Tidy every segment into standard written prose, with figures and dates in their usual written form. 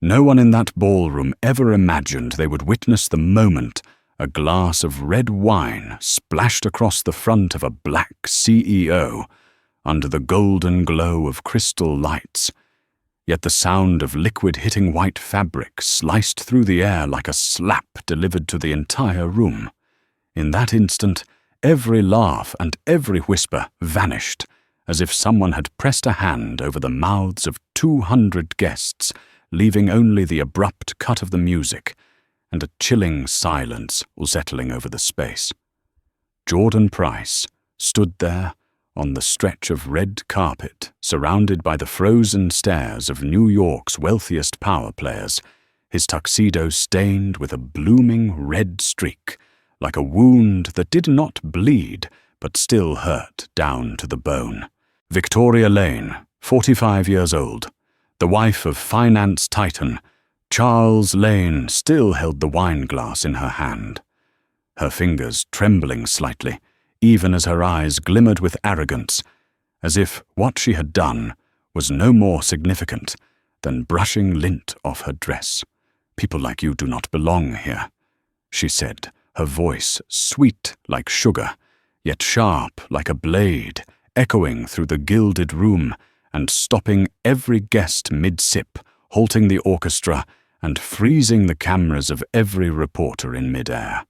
No one in that ballroom ever imagined they would witness the moment a glass of red wine splashed across the front of a black CEO under the golden glow of crystal lights. Yet the sound of liquid hitting white fabric sliced through the air like a slap delivered to the entire room. In that instant, every laugh and every whisper vanished, as if someone had pressed a hand over the mouths of 200 guests, leaving only the abrupt cut of the music and a chilling silence settling over the space. Jordan Price stood there on the stretch of red carpet, surrounded by the frozen stares of New York's wealthiest power players, his tuxedo stained with a blooming red streak, like a wound that did not bleed but still hurt down to the bone. Victoria Lane, 45 years old, the wife of finance titan Charles Lane, still held the wine glass in her hand, her fingers trembling slightly, even as her eyes glimmered with arrogance, as if what she had done was no more significant than brushing lint off her dress. "People like you do not belong here," she said, her voice sweet like sugar, yet sharp like a blade, echoing through the gilded room and stopping every guest mid-sip, halting the orchestra and freezing the cameras of every reporter in mid-air.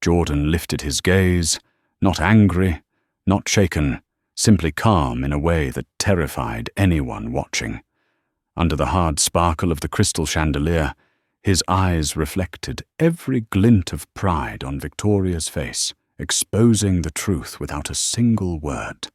Jordan lifted his gaze, not angry, not shaken, simply calm in a way that terrified anyone watching. Under the hard sparkle of the crystal chandelier, his eyes reflected every glint of pride on Victoria's face, exposing the truth without a single word.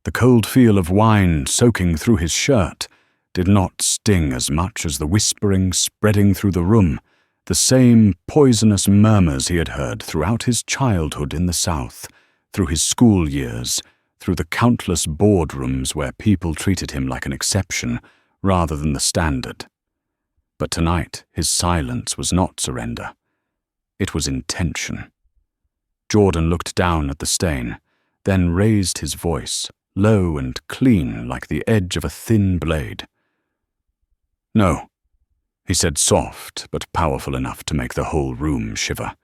The cold feel of wine soaking through his shirt did not sting as much as the whispering spreading through the room, the same poisonous murmurs he had heard throughout his childhood in the South, through his school years, through the countless boardrooms where people treated him like an exception rather than the standard. But tonight his silence was not surrender. It was intention. Jordan looked down at the stain, then raised his voice, low and clean like the edge of a thin blade. "No," he said, soft but powerful enough to make the whole room shiver.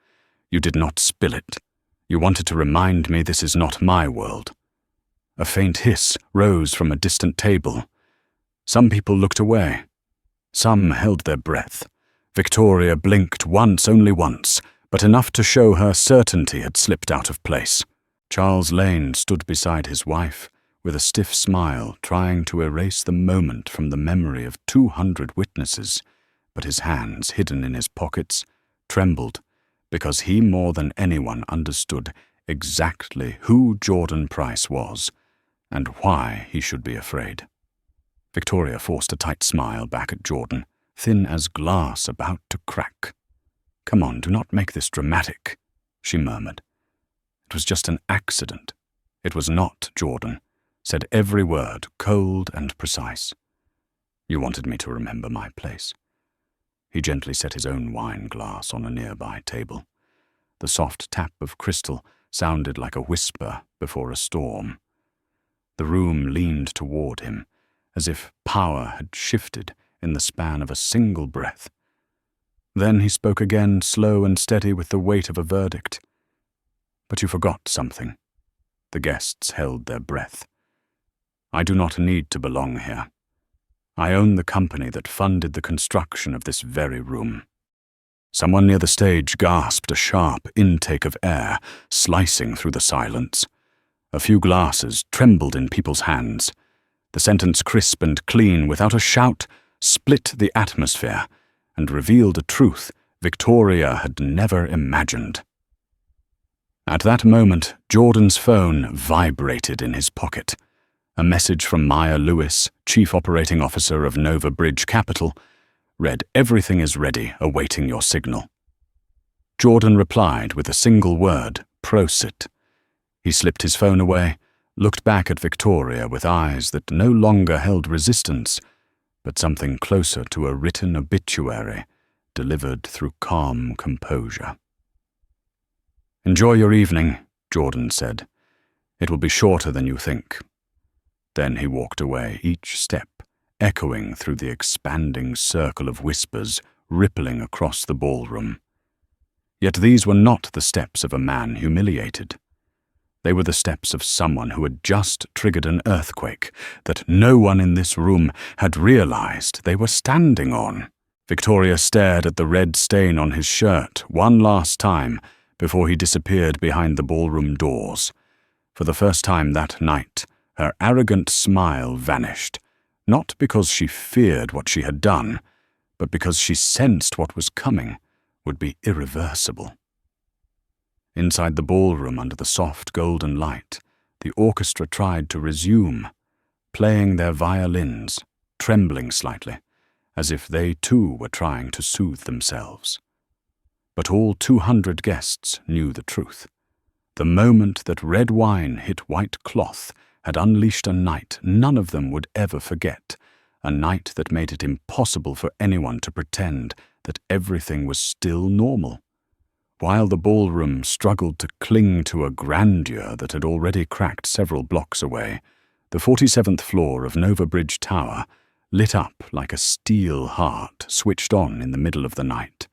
"You did not spill it. You wanted to remind me this is not my world." A faint hiss rose from a distant table. Some people looked away. Some held their breath. Victoria blinked once, only once, but enough to show her certainty had slipped out of place. Charles Lane stood beside his wife, with a stiff smile, trying to erase the moment from the memory of 200 witnesses, but his hands, hidden in his pockets, trembled, because he more than anyone understood exactly who Jordan Price was, and why he should be afraid. Victoria forced a tight smile back at Jordan, thin as glass about to crack. "Come on, do not make this dramatic," she murmured. "It was just an accident. It was not Jordan," said every word cold and precise. "You wanted me to remember my place." He gently set his own wine glass on a nearby table. The soft tap of crystal sounded like a whisper before a storm. The room leaned toward him, as if power had shifted in the span of a single breath. Then he spoke again, slow and steady with the weight of a verdict. "But you forgot something." The guests held their breath. "I do not need to belong here. I own the company that funded the construction of this very room." Someone near the stage gasped a sharp intake of air, slicing through the silence. A few glasses trembled in people's hands. The sentence, crisp and clean, without a shout, split the atmosphere and revealed a truth Victoria had never imagined. At that moment, Jordan's phone vibrated in his pocket. A message from Maya Lewis, Chief Operating Officer of Nova Bridge Capital, read, "Everything is ready, awaiting your signal." Jordan replied with a single word, "Prosit." He slipped his phone away, looked back at Victoria with eyes that no longer held resistance, but something closer to a written obituary delivered through calm composure. "Enjoy your evening," Jordan said. "It will be shorter than you think." Then he walked away, each step echoing through the expanding circle of whispers rippling across the ballroom. Yet these were not the steps of a man humiliated. They were the steps of someone who had just triggered an earthquake that no one in this room had realized they were standing on. Victoria stared at the red stain on his shirt one last time before he disappeared behind the ballroom doors. For the first time that night, her arrogant smile vanished, not because she feared what she had done, but because she sensed what was coming would be irreversible. Inside the ballroom under the soft golden light, the orchestra tried to resume, playing their violins, trembling slightly, as if they too were trying to soothe themselves. But all 200 guests knew the truth. The moment that red wine hit white cloth had unleashed a night none of them would ever forget, a night that made it impossible for anyone to pretend that everything was still normal. While the ballroom struggled to cling to a grandeur that had already cracked several blocks away, the 47th floor of Nova Bridge Tower lit up like a steel heart switched on in the middle of the night.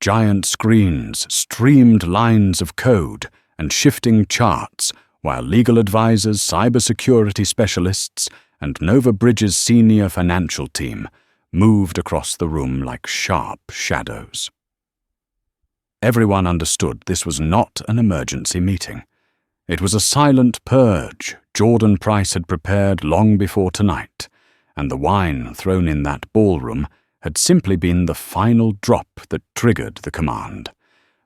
Giant screens streamed lines of code and shifting charts, while legal advisors, cybersecurity specialists, and Nova Bridge's senior financial team moved across the room like sharp shadows. Everyone understood this was not an emergency meeting. It was a silent purge Jordan Price had prepared long before tonight, and the wine thrown in that ballroom had simply been the final drop that triggered the command.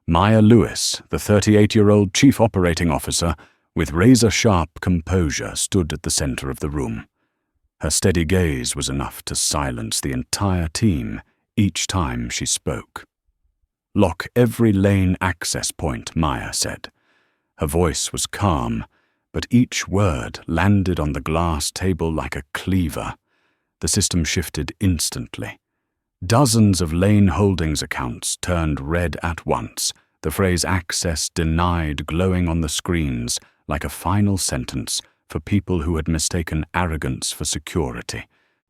Maya Lewis, the 38-year-old chief operating officer, with razor-sharp composure, stood at the center of the room. Her steady gaze was enough to silence the entire team each time she spoke. "Lock every lane access point," Maya said. Her voice was calm, but each word landed on the glass table like a cleaver. The system shifted instantly. Dozens of Lane Holdings accounts turned red at once, the phrase "access denied" glowing on the screens like a final sentence for people who had mistaken arrogance for security.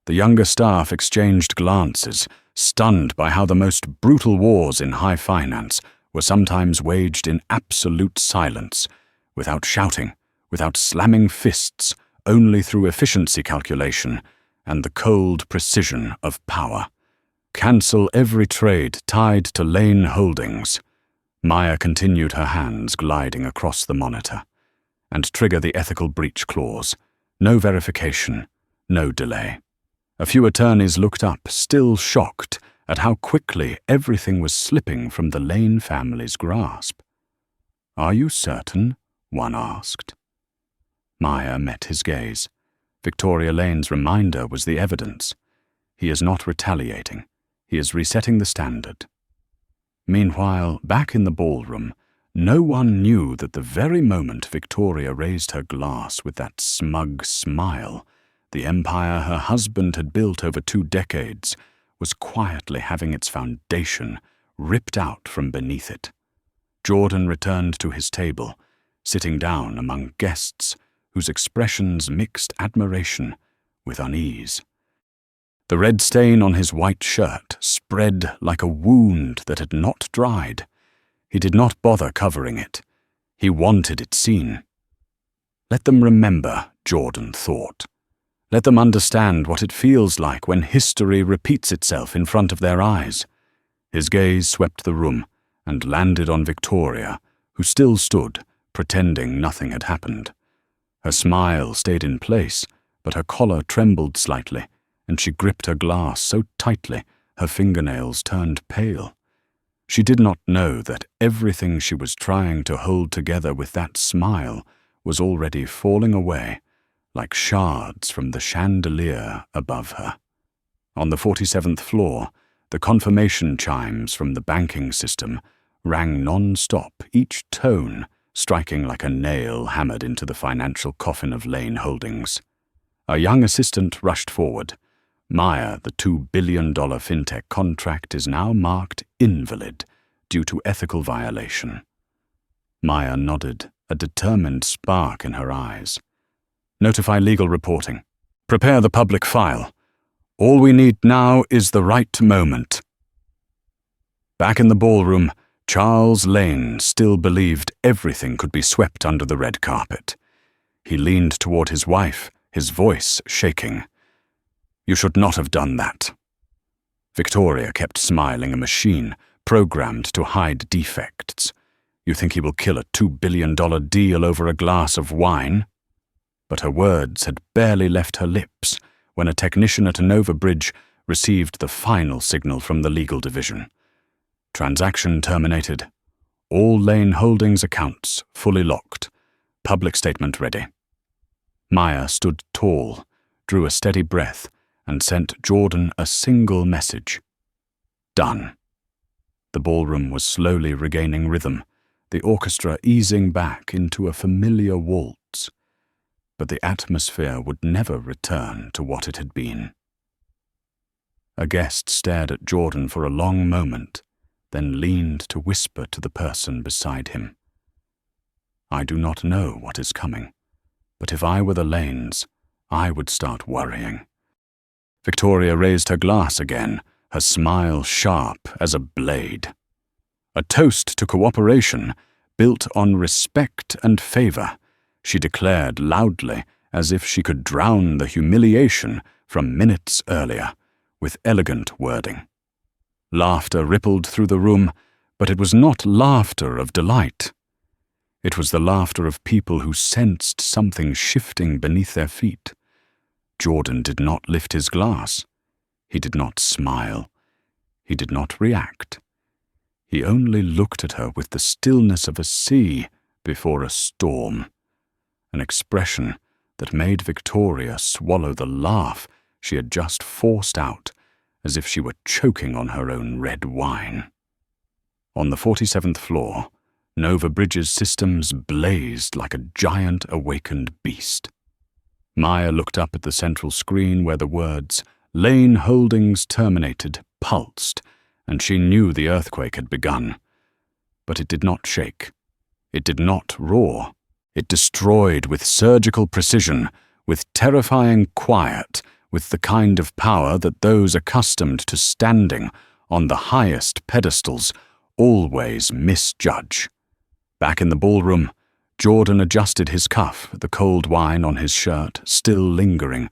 The younger staff exchanged glances, stunned by how the most brutal wars in high finance were sometimes waged in absolute silence, without shouting, without slamming fists, only through efficiency calculation and the cold precision of power. Cancel every trade tied to Lane Holdings. Maya continued, her hands gliding across the monitor. And trigger the ethical breach clause. No verification, no delay. A few attorneys looked up, still shocked at how quickly everything was slipping from the Lane family's grasp. "Are you certain?" one asked. Maya met his gaze. Victoria Lane's reminder was the evidence. He is not retaliating. He is resetting the standard. Meanwhile, back in the ballroom, no one knew that the very moment Victoria raised her glass with that smug smile, the empire her husband had built over 2 decades was quietly having its foundation ripped out from beneath it. Jordan returned to his table, sitting down among guests whose expressions mixed admiration with unease. The red stain on his white shirt spread like a wound that had not dried. He did not bother covering it. He wanted it seen. Let them remember, Jordan thought. Let them understand what it feels like when history repeats itself in front of their eyes. His gaze swept the room and landed on Victoria, who still stood, pretending nothing had happened. Her smile stayed in place, but her collar trembled slightly, and she gripped her glass so tightly her fingernails turned pale. She did not know that everything she was trying to hold together with that smile was already falling away, like shards from the chandelier above her. On the 47th floor, the confirmation chimes from the banking system rang non-stop, each tone striking like a nail hammered into the financial coffin of Lane Holdings. A young assistant rushed forward. Maya, the $2 billion fintech contract, is now marked invalid due to ethical violation. Maya nodded, a determined spark in her eyes. Notify legal reporting. Prepare the public file. All we need now is the right moment. Back in the ballroom, Charles Lane still believed everything could be swept under the red carpet. He leaned toward his wife, his voice shaking. "You should not have done that." Victoria kept smiling, a machine programmed to hide defects. "You think he will kill a $2 billion deal over a glass of wine?" But her words had barely left her lips when a technician at Nova Bridge received the final signal from the legal division. Transaction terminated. All Lane Holdings accounts fully locked. Public statement ready. Maya stood tall, drew a steady breath, and sent Jordan a single message. Done. The ballroom was slowly regaining rhythm, the orchestra easing back into a familiar waltz. But the atmosphere would never return to what it had been. A guest stared at Jordan for a long moment, then leaned to whisper to the person beside him. "I do not know what is coming, but if I were the Lanes, I would start worrying." Victoria raised her glass again, her smile sharp as a blade. A toast to cooperation, built on respect and favor, she declared loudly, as if she could drown the humiliation from minutes earlier, with elegant wording. Laughter rippled through the room, but it was not laughter of delight. It was the laughter of people who sensed something shifting beneath their feet. Jordan did not lift his glass. He did not smile. He did not react. He only looked at her with the stillness of a sea before a storm, an expression that made Victoria swallow the laugh she had just forced out, as if she were choking on her own red wine. On the 47th floor, Nova Bridge's systems blazed like a giant awakened beast. Maya looked up at the central screen where the words, "Lane Holdings terminated," pulsed, and she knew the earthquake had begun. But it did not shake. It did not roar. It destroyed with surgical precision, with terrifying quiet, with the kind of power that those accustomed to standing on the highest pedestals always misjudge. Back in the ballroom, Jordan adjusted his cuff, the cold wine on his shirt still lingering,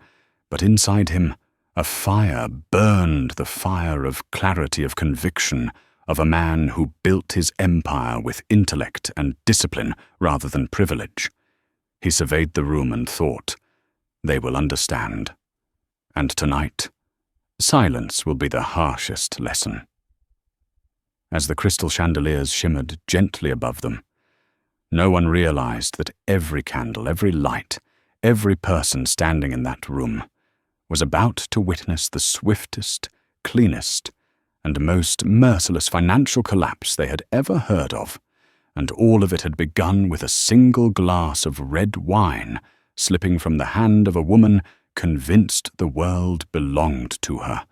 but inside him a fire burned, the fire of clarity, of conviction, of a man who built his empire with intellect and discipline rather than privilege. He surveyed the room and thought, "They will understand." And tonight, silence will be the harshest lesson. As the crystal chandeliers shimmered gently above them, no one realized that every candle, every light, every person standing in that room was about to witness the swiftest, cleanest, and most merciless financial collapse they had ever heard of, and all of it had begun with a single glass of red wine slipping from the hand of a woman convinced the world belonged to her.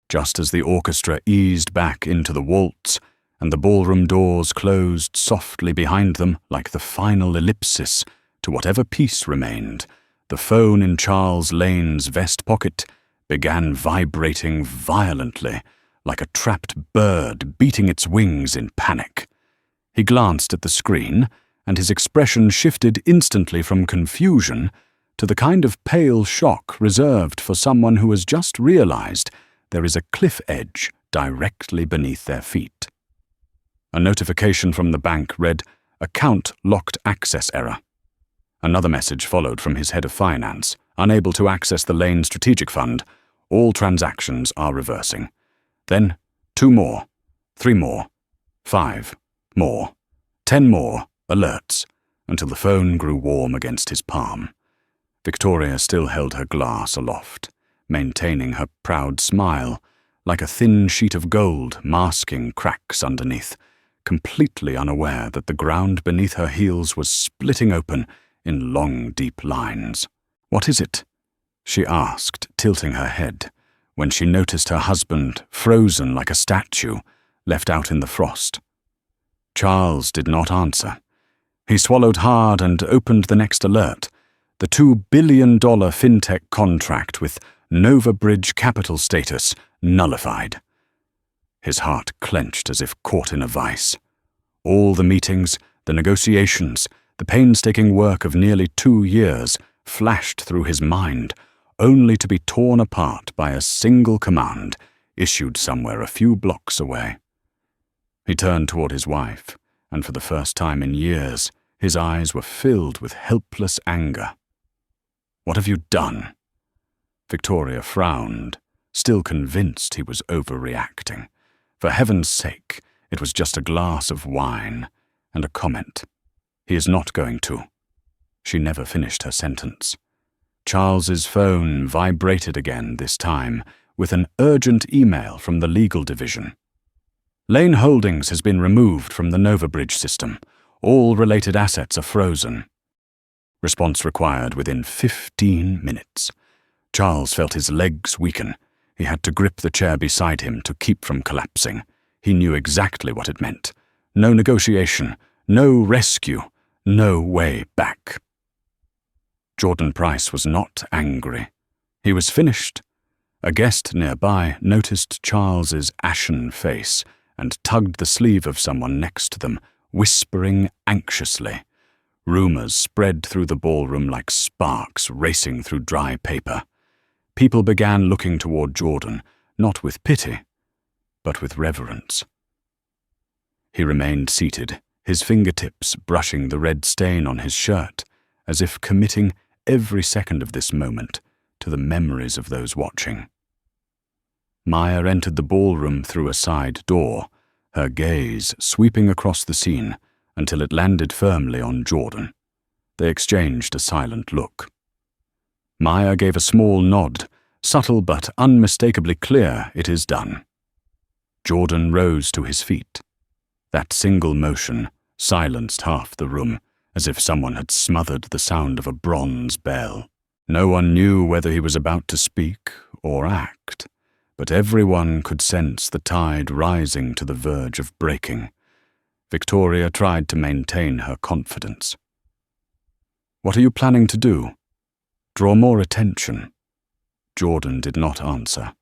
Just as the orchestra eased back into the waltz, and the ballroom doors closed softly behind them like the final ellipsis to whatever peace remained, the phone in Charles Lane's vest pocket began vibrating violently, like a trapped bird beating its wings in panic. He glanced at the screen, and his expression shifted instantly from confusion to the kind of pale shock reserved for someone who has just realized there is a cliff edge directly beneath their feet. A notification from the bank read, "Account locked access error." Another message followed from his head of finance, "Unable to access the Lane Strategic Fund. All transactions are reversing." Then 2 more, 3 more, 5 more, 10 more alerts, until the phone grew warm against his palm. Victoria still held her glass aloft, maintaining her proud smile, like a thin sheet of gold masking cracks underneath, completely unaware that the ground beneath her heels was splitting open in long, deep lines. "What is it?" she asked, tilting her head, when she noticed her husband, frozen like a statue, left out in the frost. Charles did not answer. He swallowed hard and opened the next alert, the $2 billion fintech contract with Nova Bridge capital status nullified. His heart clenched as if caught in a vice. All the meetings, the negotiations, the painstaking work of nearly 2 years flashed through his mind, only to be torn apart by a single command issued somewhere a few blocks away. He turned toward his wife, and for the first time in years, his eyes were filled with helpless anger. "What have you done?" Victoria frowned, still convinced he was overreacting. For heaven's sake, it was just a glass of wine, and a comment. He is not going to. She never finished her sentence. Charles's phone vibrated again this time, with an urgent email from the legal division. "Lane Holdings has been removed from the Nova Bridge system. All related assets are frozen." Response required within 15 minutes. Charles felt his legs weaken. He had to grip the chair beside him to keep from collapsing. He knew exactly what it meant. No negotiation, no rescue, no way back. Jordan Price was not angry. He was finished. A guest nearby noticed Charles's ashen face and tugged the sleeve of someone next to them, whispering anxiously. Rumors spread through the ballroom like sparks racing through dry paper. People began looking toward Jordan, not with pity, but with reverence. He remained seated, his fingertips brushing the red stain on his shirt, as if committing every second of this moment to the memories of those watching. Maya entered the ballroom through a side door, her gaze sweeping across the scene until it landed firmly on Jordan. They exchanged a silent look. Maya gave a small nod, subtle but unmistakably clear, "It is done." Jordan rose to his feet. That single motion silenced half the room, as if someone had smothered the sound of a bronze bell. No one knew whether he was about to speak or act, but everyone could sense the tide rising to the verge of breaking. Victoria tried to maintain her confidence. "What are you planning to do? Draw more attention?" Jordan did not answer.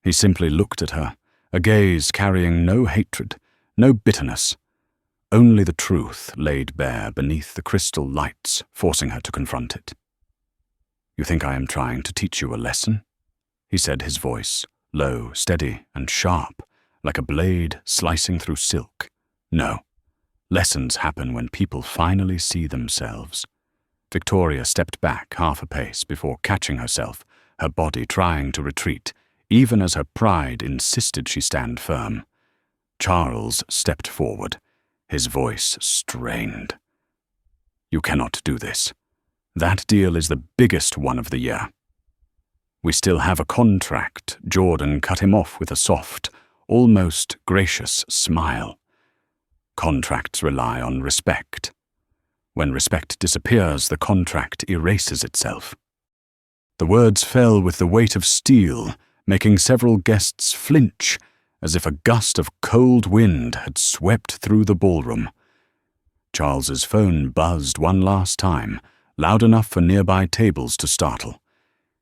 He simply looked at her, a gaze carrying no hatred, no bitterness. Only the truth laid bare beneath the crystal lights, forcing her to confront it. "You think I am trying to teach you a lesson?" he said, his voice low, steady, and sharp, like a blade slicing through silk. "No. Lessons happen when people finally see themselves." Victoria stepped back half a pace before catching herself, her body trying to retreat, even as her pride insisted she stand firm. Charles stepped forward, his voice strained. "You cannot do this. That deal is the biggest one of the year." "We still have a contract." Jordan cut him off with a soft, almost gracious smile. "Contracts rely on respect. When respect disappears, the contract erases itself." The words fell with the weight of steel, making several guests flinch, as if a gust of cold wind had swept through the ballroom. Charles's phone buzzed one last time, loud enough for nearby tables to startle.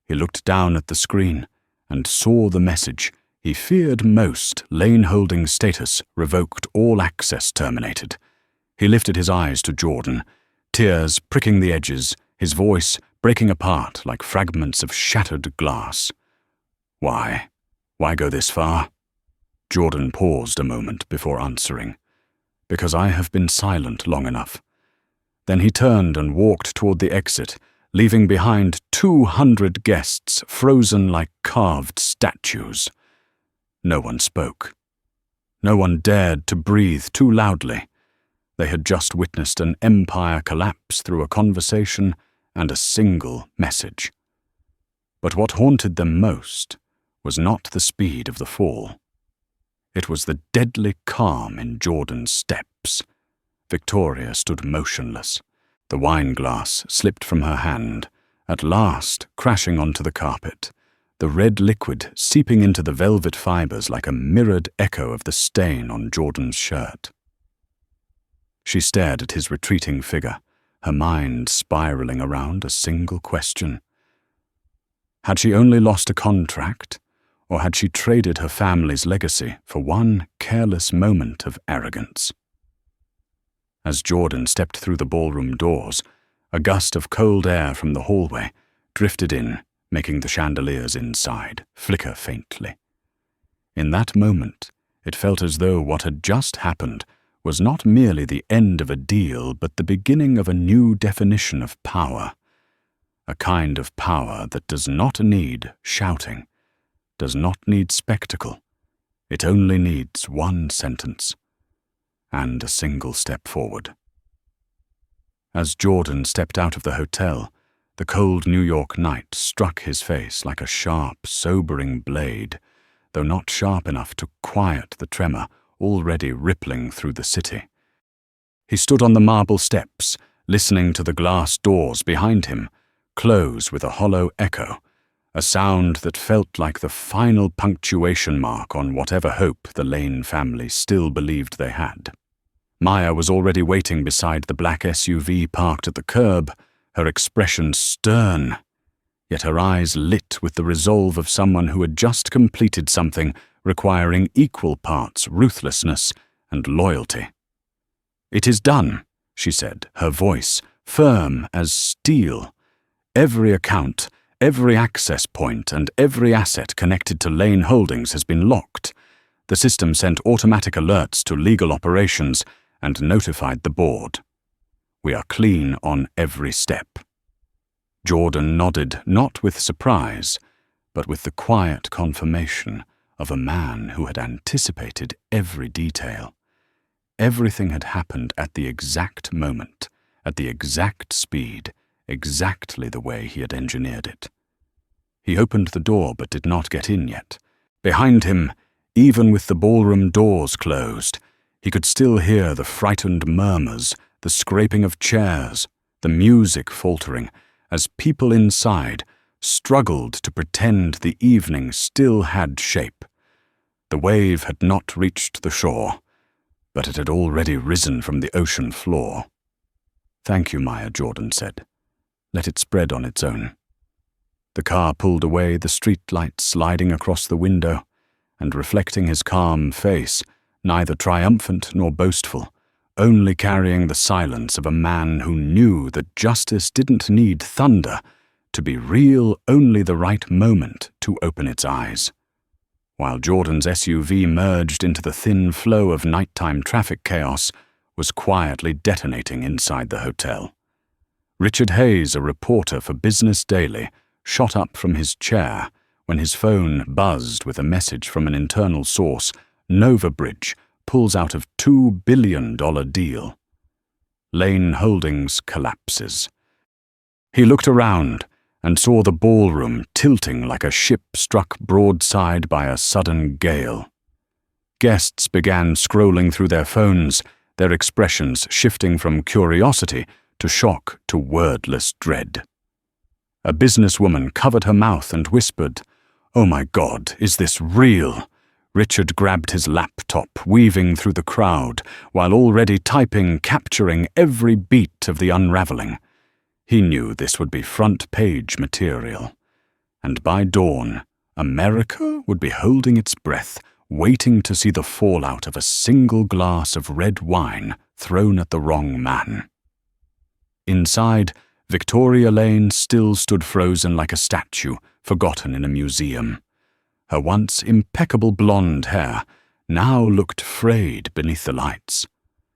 He looked down at the screen and saw the message. He feared most, Lane Holdings status revoked, all access terminated. He lifted his eyes to Jordan, tears pricking the edges, his voice breaking apart like fragments of shattered glass. "Why? Why go this far?" Jordan paused a moment before answering. "Because I have been silent long enough." Then he turned and walked toward the exit, leaving behind 200 guests frozen like carved statues. No one spoke. No one dared to breathe too loudly. They had just witnessed an empire collapse through a conversation and a single message. But what haunted them most was not the speed of the fall. It was the deadly calm in Jordan's steps. Victoria stood motionless. The wine glass slipped from her hand, at last crashing onto the carpet, the red liquid seeping into the velvet fibers like a mirrored echo of the stain on Jordan's shirt. She stared at his retreating figure, her mind spiraling around a single question. Had she only lost a contract, or had she traded her family's legacy for one careless moment of arrogance? As Jordan stepped through the ballroom doors, a gust of cold air from the hallway drifted in, making the chandeliers inside flicker faintly. In that moment, it felt as though what had just happened was not merely the end of a deal, but the beginning of a new definition of power. A kind of power that does not need shouting, does not need spectacle. It only needs one sentence and a single step forward. As Jordan stepped out of the hotel, the cold New York night struck his face like a sharp, sobering blade, though not sharp enough to quiet the tremor already rippling through the city. He stood on the marble steps, listening to the glass doors behind him close with a hollow echo, a sound that felt like the final punctuation mark on whatever hope the Lane family still believed they had. Maya was already waiting beside the black SUV parked at the curb, her expression stern, yet her eyes lit with the resolve of someone who had just completed something requiring equal parts ruthlessness and loyalty. "It is done," she said, her voice firm as steel. "Every account, every access point, and every asset connected to Lane Holdings has been locked. The system sent automatic alerts to legal operations and notified the board. We are clean on every step." Jordan nodded, not with surprise, but with the quiet confirmation of a man who had anticipated every detail. Everything had happened at the exact moment, at the exact speed, exactly the way he had engineered it. He opened the door but did not get in yet. Behind him, even with the ballroom doors closed, he could still hear the frightened murmurs, the scraping of chairs, the music faltering, as people inside struggled to pretend the evening still had shape. The wave had not reached the shore, but it had already risen from the ocean floor. "Thank you, Maya," Jordan said. "Let it spread on its own." The car pulled away, the streetlight sliding across the window and reflecting his calm face, neither triumphant nor boastful, only carrying the silence of a man who knew that justice didn't need thunder to be real, only the right moment to open its eyes. While Jordan's SUV merged into the thin flow of nighttime traffic chaos, was quietly detonating inside the hotel. Richard Hayes, a reporter for Business Daily, shot up from his chair when his phone buzzed with a message from an internal source. "Nova Bridge pulls out of $2 billion deal. Lane Holdings collapses." He looked around and saw the ballroom tilting like a ship struck broadside by a sudden gale. Guests began scrolling through their phones, their expressions shifting from curiosity to shock to wordless dread. A businesswoman covered her mouth and whispered, "Oh my God, is this real?" Richard grabbed his laptop, weaving through the crowd, while already typing, capturing every beat of the unraveling. He knew this would be front-page material. And by dawn, America would be holding its breath, waiting to see the fallout of a single glass of red wine thrown at the wrong man. Inside, Victoria Lane still stood frozen like a statue, forgotten in a museum. Her once impeccable blonde hair now looked frayed beneath the lights.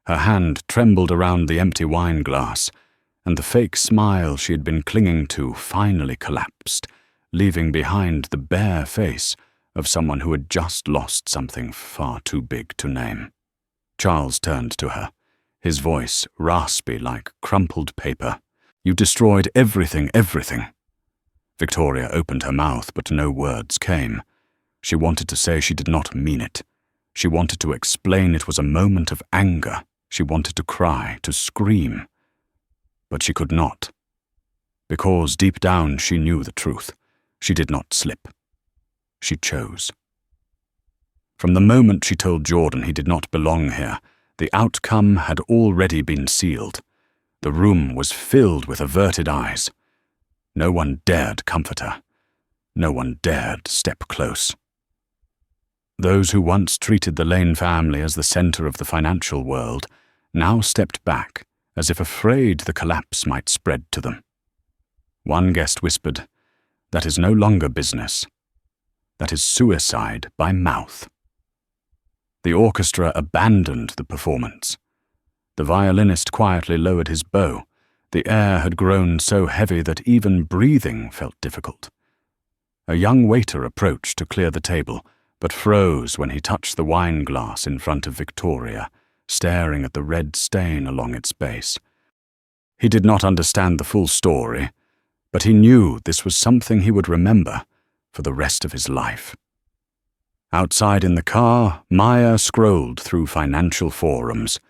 Her hand trembled around the empty wine glass, and the fake smile she had been clinging to finally collapsed, leaving behind the bare face of someone who had just lost something far too big to name. Charles turned to her, his voice raspy like crumpled paper. "You destroyed everything. Victoria opened her mouth, but no words came. She wanted to say she did not mean it. She wanted to explain it was a moment of anger. She wanted to cry, to scream. But she could not. Because deep down she knew the truth. She did not slip. She chose. From the moment she told Jordan he did not belong here, the outcome had already been sealed. The room was filled with averted eyes. No one dared comfort her. No one dared step close. Those who once treated the Lane family as the center of the financial world now stepped back, as if afraid the collapse might spread to them. One guest whispered, "That is no longer business. That is suicide by mouth." The orchestra abandoned the performance. The violinist quietly lowered his bow. The air had grown so heavy that even breathing felt difficult. A young waiter approached to clear the table, but froze when he touched the wine glass in front of Victoria, staring at the red stain along its base. He did not understand the full story, but he knew this was something he would remember for the rest of his life. Outside in the car, Maya scrolled through financial forums.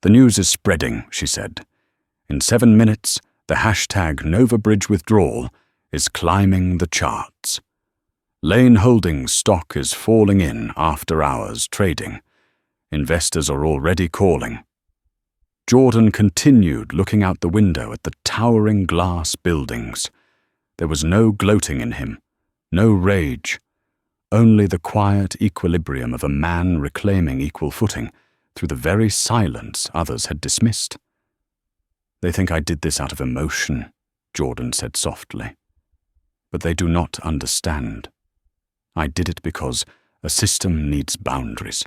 "The news is spreading," she said. "In 7 minutes, the hashtag NovaBridge withdrawal is climbing the charts. Lane Holdings stock is falling in after hours trading. Investors are already calling." Jordan continued looking out the window at the towering glass buildings. There was no gloating in him, no rage, only the quiet equilibrium of a man reclaiming equal footing through the very silence others had dismissed. "They think I did this out of emotion," Jordan said softly. "But they do not understand. I did it because a system needs boundaries.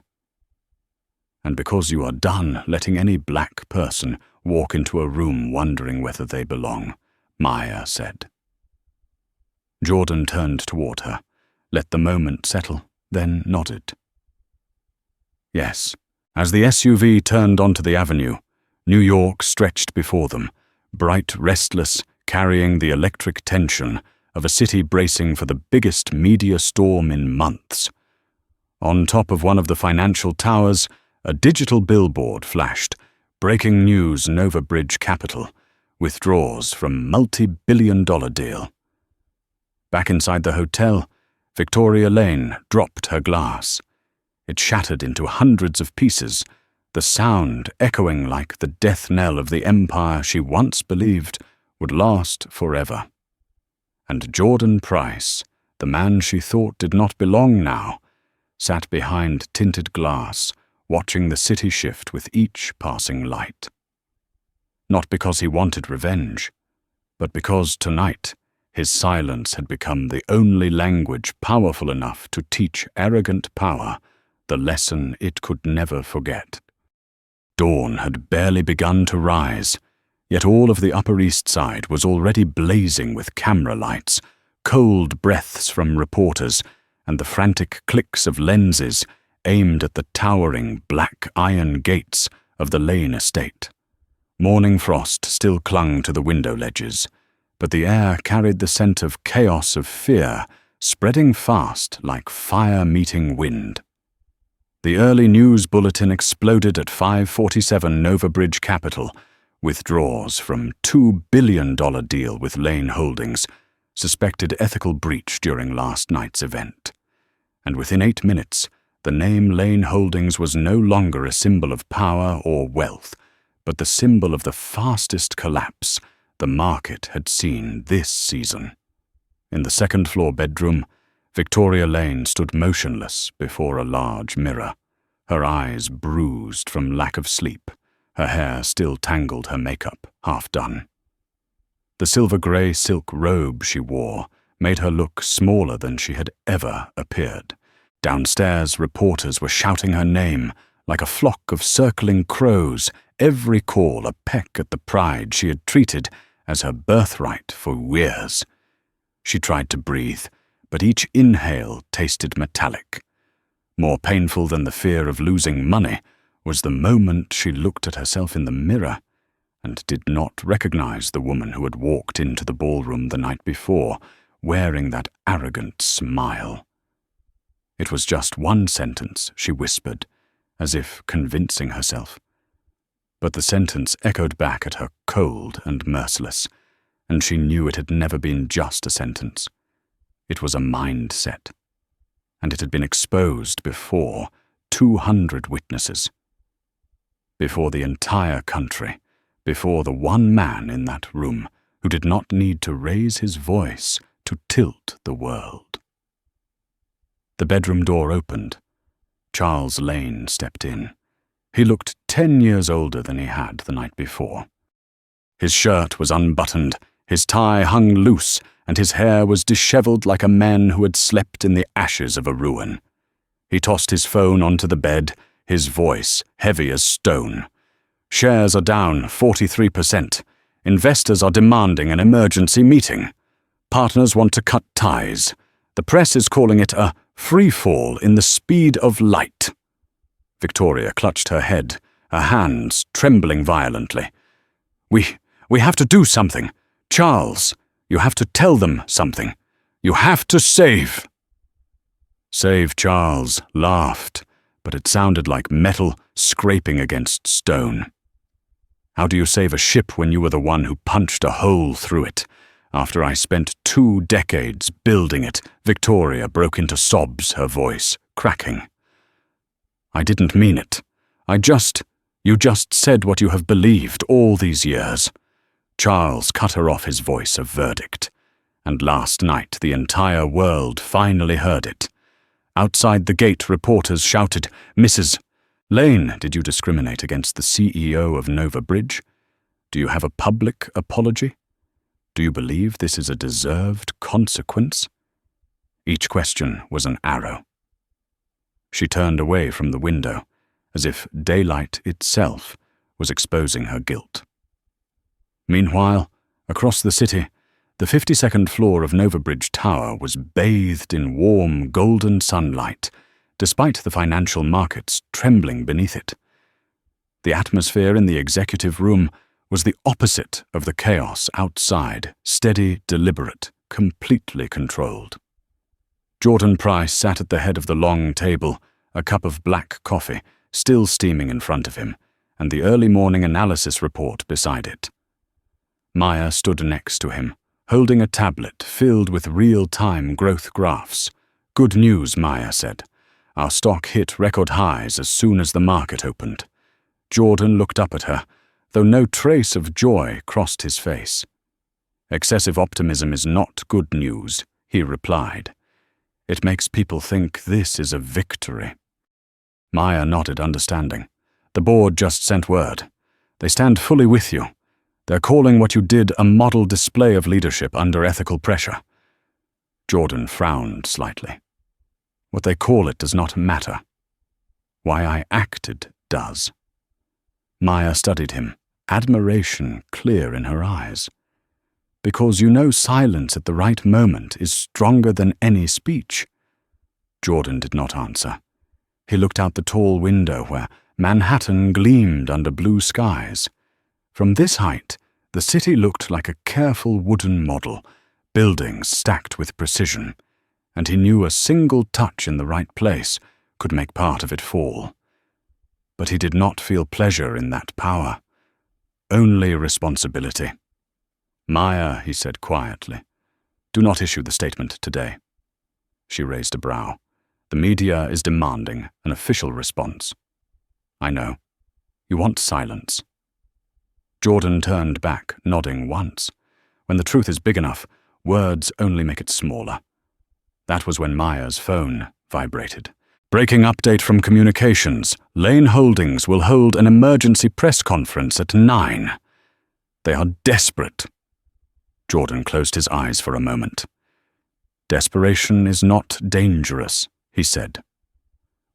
And because you are done letting any black person walk into a room wondering whether they belong," Maya said. Jordan turned toward her, let the moment settle, then nodded. Yes. As the SUV turned onto the avenue, New York stretched before them, bright, restless, carrying the electric tension of a city bracing for the biggest media storm in months. On top of one of the financial towers, a digital billboard flashed, breaking news: NovaBridge Capital withdraws from multi-billion-dollar deal. Back inside the hotel, Victoria Lane dropped her glass. It shattered into hundreds of pieces, the sound echoing like the death knell of the empire she once believed would last forever. And Jordan Price, the man she thought did not belong now, sat behind tinted glass, watching the city shift with each passing light. Not because he wanted revenge, but because tonight his silence had become the only language powerful enough to teach arrogant power the lesson it could never forget. Dawn had barely begun to rise, yet all of the Upper East Side was already blazing with camera lights, cold breaths from reporters, and the frantic clicks of lenses aimed at the towering black iron gates of the Lane estate. Morning frost still clung to the window ledges, but the air carried the scent of chaos of fear, spreading fast like fire meeting wind. The early news bulletin exploded at 5:47 NovaBridge Capital, withdraws from $2 billion deal with Lane Holdings, suspected ethical breach during last night's event. And within 8 minutes, the name Lane Holdings was no longer a symbol of power or wealth, but the symbol of the fastest collapse the market had seen this season. In the second-floor bedroom, Victoria Lane stood motionless before a large mirror, her eyes bruised from lack of sleep, her hair still tangled, her makeup half done. The silver-grey silk robe she wore made her look smaller than she had ever appeared. Downstairs, reporters were shouting her name like a flock of circling crows, every call a peck at the pride she had treated as her birthright for years. She tried to breathe, but each inhale tasted metallic. More painful than the fear of losing money was the moment she looked at herself in the mirror and did not recognize the woman who had walked into the ballroom the night before, wearing that arrogant smile. It was just one sentence, she whispered, as if convincing herself. But the sentence echoed back at her cold and merciless, and she knew it had never been just a sentence. It was a mindset, and it had been exposed before 200 witnesses. Before the entire country, before the one man in that room who did not need to raise his voice to tilt the world. The bedroom door opened. Charles Lane stepped in. He looked 10 years older than he had the night before. His shirt was unbuttoned, his tie hung loose, and his hair was dishevelled like a man who had slept in the ashes of a ruin. He tossed his phone onto the bed, his voice heavy as stone. Shares are down 43%. Investors are demanding an emergency meeting. Partners want to cut ties. The press is calling it a free fall in the speed of light. Victoria clutched her head, her hands trembling violently. We have to do something. Charles, you have to tell them something. You have to save. Save Charles laughed, but it sounded like metal scraping against stone. How do you save a ship when you were the one who punched a hole through it? After I spent 2 decades building it, Victoria broke into sobs, her voice cracking. I didn't mean it. You just said what you have believed all these years. Charles cut her off, his voice a verdict. And last night the entire world finally heard it. Outside the gate, reporters shouted, Mrs. Lane, did you discriminate against the CEO of Nova Bridge? Do you have a public apology? Do you believe this is a deserved consequence? Each question was an arrow. She turned away from the window, as if daylight itself was exposing her guilt. Meanwhile, across the city, the 52nd floor of Nova Bridge Tower was bathed in warm, golden sunlight, despite the financial markets trembling beneath it. The atmosphere in the executive room was the opposite of the chaos outside, steady, deliberate, completely controlled. Jordan Price sat at the head of the long table, a cup of black coffee still steaming in front of him, and the early morning analysis report beside it. Maya stood next to him, holding a tablet filled with real-time growth graphs. Good news, Maya said. Our stock hit record highs as soon as the market opened. Jordan looked up at her, though no trace of joy crossed his face. Excessive optimism is not good news, he replied. It makes people think this is a victory. Maya nodded, understanding. The board just sent word. They stand fully with you. They're calling what you did a model display of leadership under ethical pressure. Jordan frowned slightly. What they call it does not matter. Why I acted does. Maya studied him, admiration clear in her eyes. Because you know silence at the right moment is stronger than any speech. Jordan did not answer. He looked out the tall window where Manhattan gleamed under blue skies. From this height, the city looked like a careful wooden model, buildings stacked with precision, and he knew a single touch in the right place could make part of it fall. But he did not feel pleasure in that power, only responsibility. Maya, he said quietly, do not issue the statement today. She raised a brow. The media is demanding an official response. I know. You want silence. Jordan turned back, nodding once. When the truth is big enough, words only make it smaller. That was when Maya's phone vibrated. Breaking update from communications. Lane Holdings will hold an emergency press conference at 9. They are desperate. Jordan closed his eyes for a moment. Desperation is not dangerous, he said.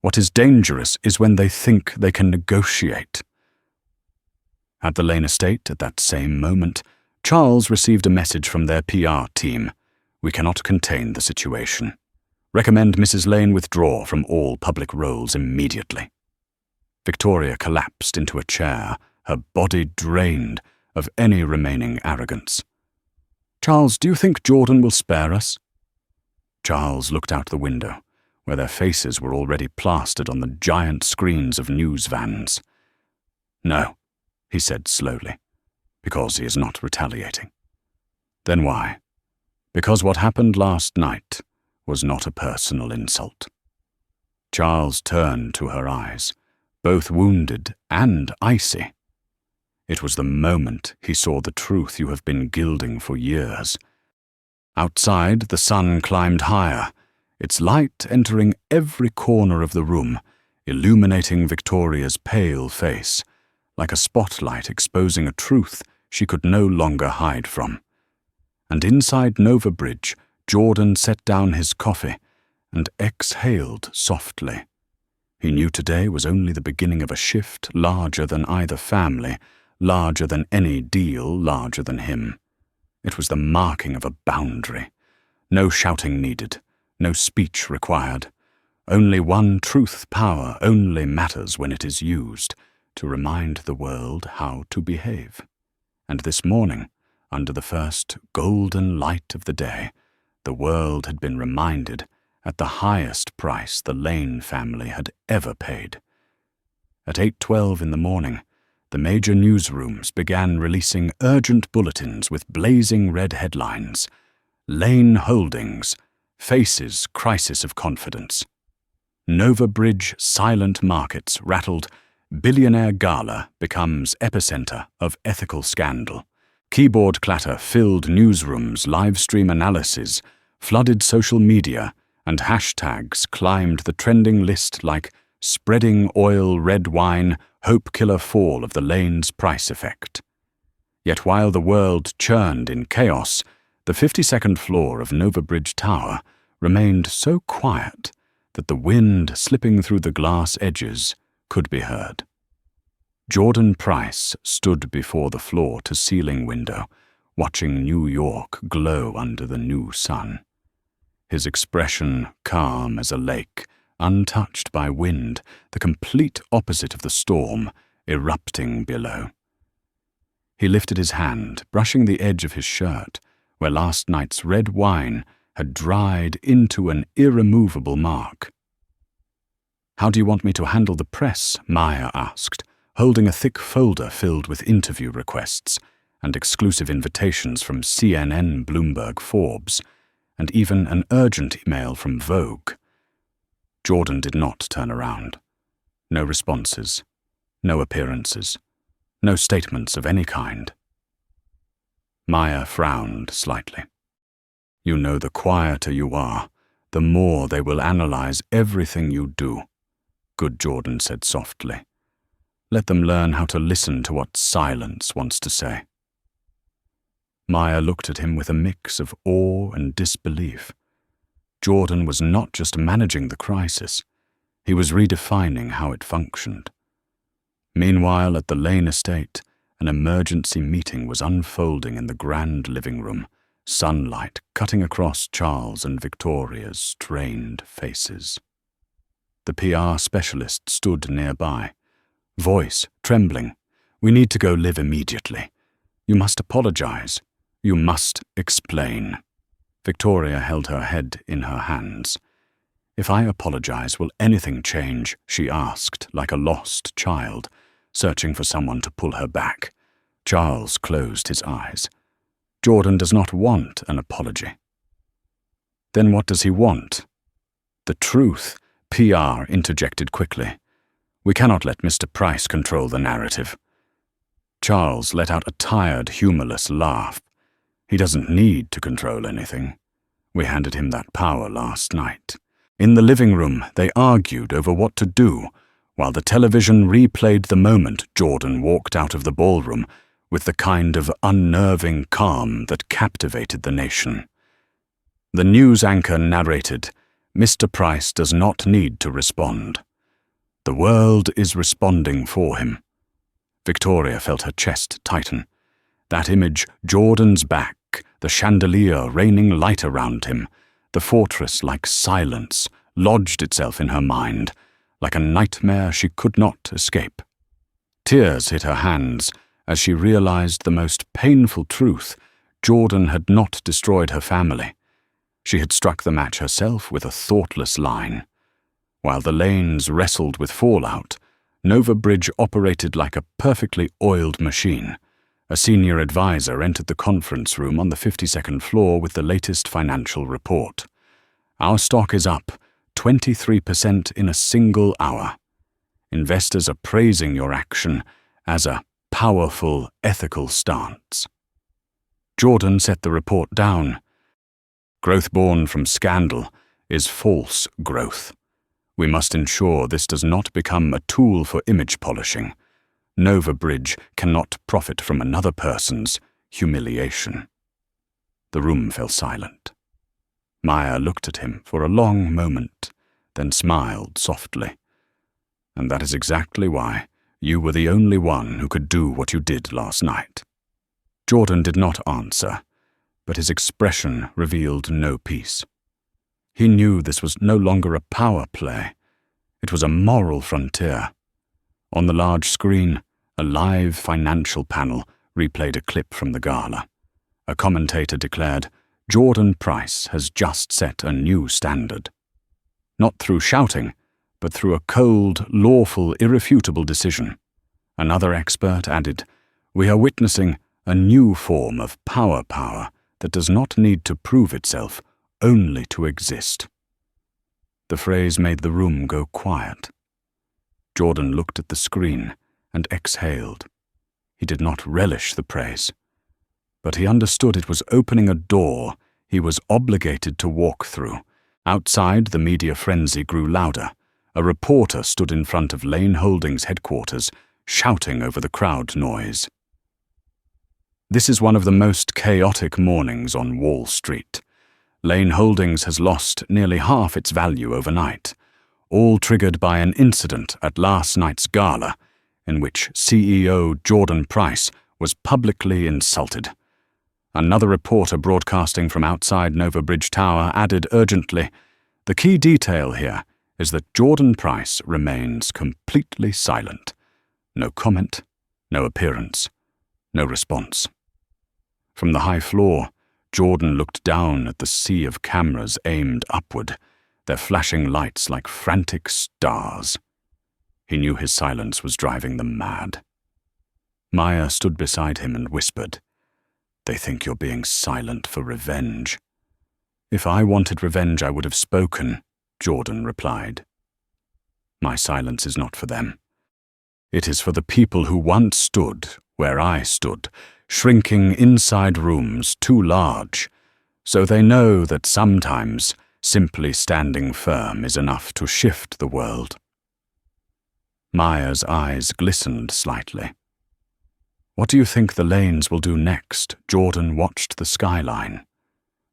What is dangerous is when they think they can negotiate. At the Lane estate at that same moment, Charles received a message from their PR team. We cannot contain the situation. Recommend Mrs. Lane withdraw from all public roles immediately. Victoria collapsed into a chair, her body drained of any remaining arrogance. Charles, do you think Jordan will spare us? Charles looked out the window, where their faces were already plastered on the giant screens of news vans. No, he said slowly, because he is not retaliating. Then why? Because what happened last night was not a personal insult. Charles turned to her eyes, both wounded and icy. It was the moment he saw the truth you have been gilding for years. Outside, the sun climbed higher, its light entering every corner of the room, illuminating Victoria's pale face, like a spotlight exposing a truth she could no longer hide from. And inside Nova Bridge, Jordan set down his coffee and exhaled softly. He knew today was only the beginning of a shift larger than either family, larger than any deal, larger than him. It was the marking of a boundary. No shouting needed, no speech required. Only one truth power only matters when it is used, to remind the world how to behave. And this morning, under the first golden light of the day, the world had been reminded at the highest price the Lane family had ever paid. At 8:12 in the morning, the major newsrooms began releasing urgent bulletins with blazing red headlines. Lane Holdings faces crisis of confidence. Nova Bridge silent markets rattled. Billionaire gala becomes epicenter of ethical scandal. Keyboard clatter filled newsrooms, livestream analysis, flooded social media, and hashtags climbed the trending list like spreading oil red wine, hope killer fall of the Lane's price effect. Yet while the world churned in chaos, the 52nd floor of Nova Bridge Tower remained so quiet that the wind slipping through the glass edges could be heard. Jordan Price stood before the floor-to-ceiling window, watching New York glow under the new sun. His expression calm as a lake, untouched by wind, the complete opposite of the storm erupting below. He lifted his hand, brushing the edge of his shirt, where last night's red wine had dried into an irremovable mark. "How do you want me to handle the press?" Maya asked, holding a thick folder filled with interview requests and exclusive invitations from CNN, Bloomberg, Forbes, and even an urgent email from Vogue. Jordan did not turn around. No responses, no appearances, no statements of any kind. Maya frowned slightly. "You know, the quieter you are, the more they will analyze everything you do," Good Jordan said softly. "Let them learn how to listen to what silence wants to say." Maya looked at him with a mix of awe and disbelief. Jordan was not just managing the crisis, he was redefining how it functioned. Meanwhile, at the Lane estate, an emergency meeting was unfolding in the grand living room, sunlight cutting across Charles and Victoria's strained faces. The PR specialist stood nearby, voice trembling. "We need to go live immediately. You must apologize. You must explain." Victoria held her head in her hands. "If I apologize, will anything change?" she asked, like a lost child, searching for someone to pull her back. Charles closed his eyes. Jordan does not want an apology. Then what does he want? "The truth," PR interjected quickly. "We cannot let Mr. Price control the narrative." Charles let out a tired, humorless laugh. "He doesn't need to control anything. We handed him that power last night." In the living room, they argued over what to do, while the television replayed the moment Jordan walked out of the ballroom with the kind of unnerving calm that captivated the nation. The news anchor narrated, "Mr. Price does not need to respond. The world is responding for him." Victoria felt her chest tighten. That image, Jordan's back, the chandelier raining light around him, the fortress-like silence, lodged itself in her mind, like a nightmare she could not escape. Tears hit her hands as she realized the most painful truth: Jordan had not destroyed her family. She had struck the match herself with a thoughtless line. While the Lanes wrestled with fallout, Nova Bridge operated like a perfectly oiled machine. A senior advisor entered the conference room on the 52nd floor with the latest financial report. "Our stock is up 23% in a single hour. Investors are praising your action as a powerful, ethical stance." Jordan set the report down. Growth born from scandal is false growth. We must ensure this does not become a tool for image polishing. Nova Bridge cannot profit from another person's humiliation. The room fell silent. Maya looked at him for a long moment, then smiled softly. And that is exactly why you were the only one who could do what you did last night. Jordan did not answer, but his expression revealed no peace. He knew this was no longer a power play. It was a moral frontier. On the large screen, a live financial panel replayed a clip from the gala. A commentator declared, "Jordan Price has just set a new standard." Not through shouting, but through a cold, lawful, irrefutable decision. Another expert added, "We are witnessing a new form of power that does not need to prove itself, only to exist." The phrase made the room go quiet. Jordan looked at the screen and exhaled. He did not relish the praise, but he understood it was opening a door he was obligated to walk through. Outside, the media frenzy grew louder. A reporter stood in front of Lane Holdings headquarters, shouting over the crowd noise. This is one of the most chaotic mornings on Wall Street. Lane Holdings has lost nearly half its value overnight, all triggered by an incident at last night's gala, in which CEO Jordan Price was publicly insulted. Another reporter broadcasting from outside Nova Bridge Tower added urgently, "The key detail here is that Jordan Price remains completely silent. No comment, no appearance, no response." From the high floor, Jordan looked down at the sea of cameras aimed upward, their flashing lights like frantic stars. He knew his silence was driving them mad. Maya stood beside him and whispered, "They think you're being silent for revenge." "If I wanted revenge, I would have spoken," Jordan replied. "My silence is not for them. It is for the people who once stood where I stood, shrinking inside rooms too large, so they know that sometimes simply standing firm is enough to shift the world." Maya's eyes glistened slightly. "What do you think the Lanes will do next?" Jordan watched the skyline.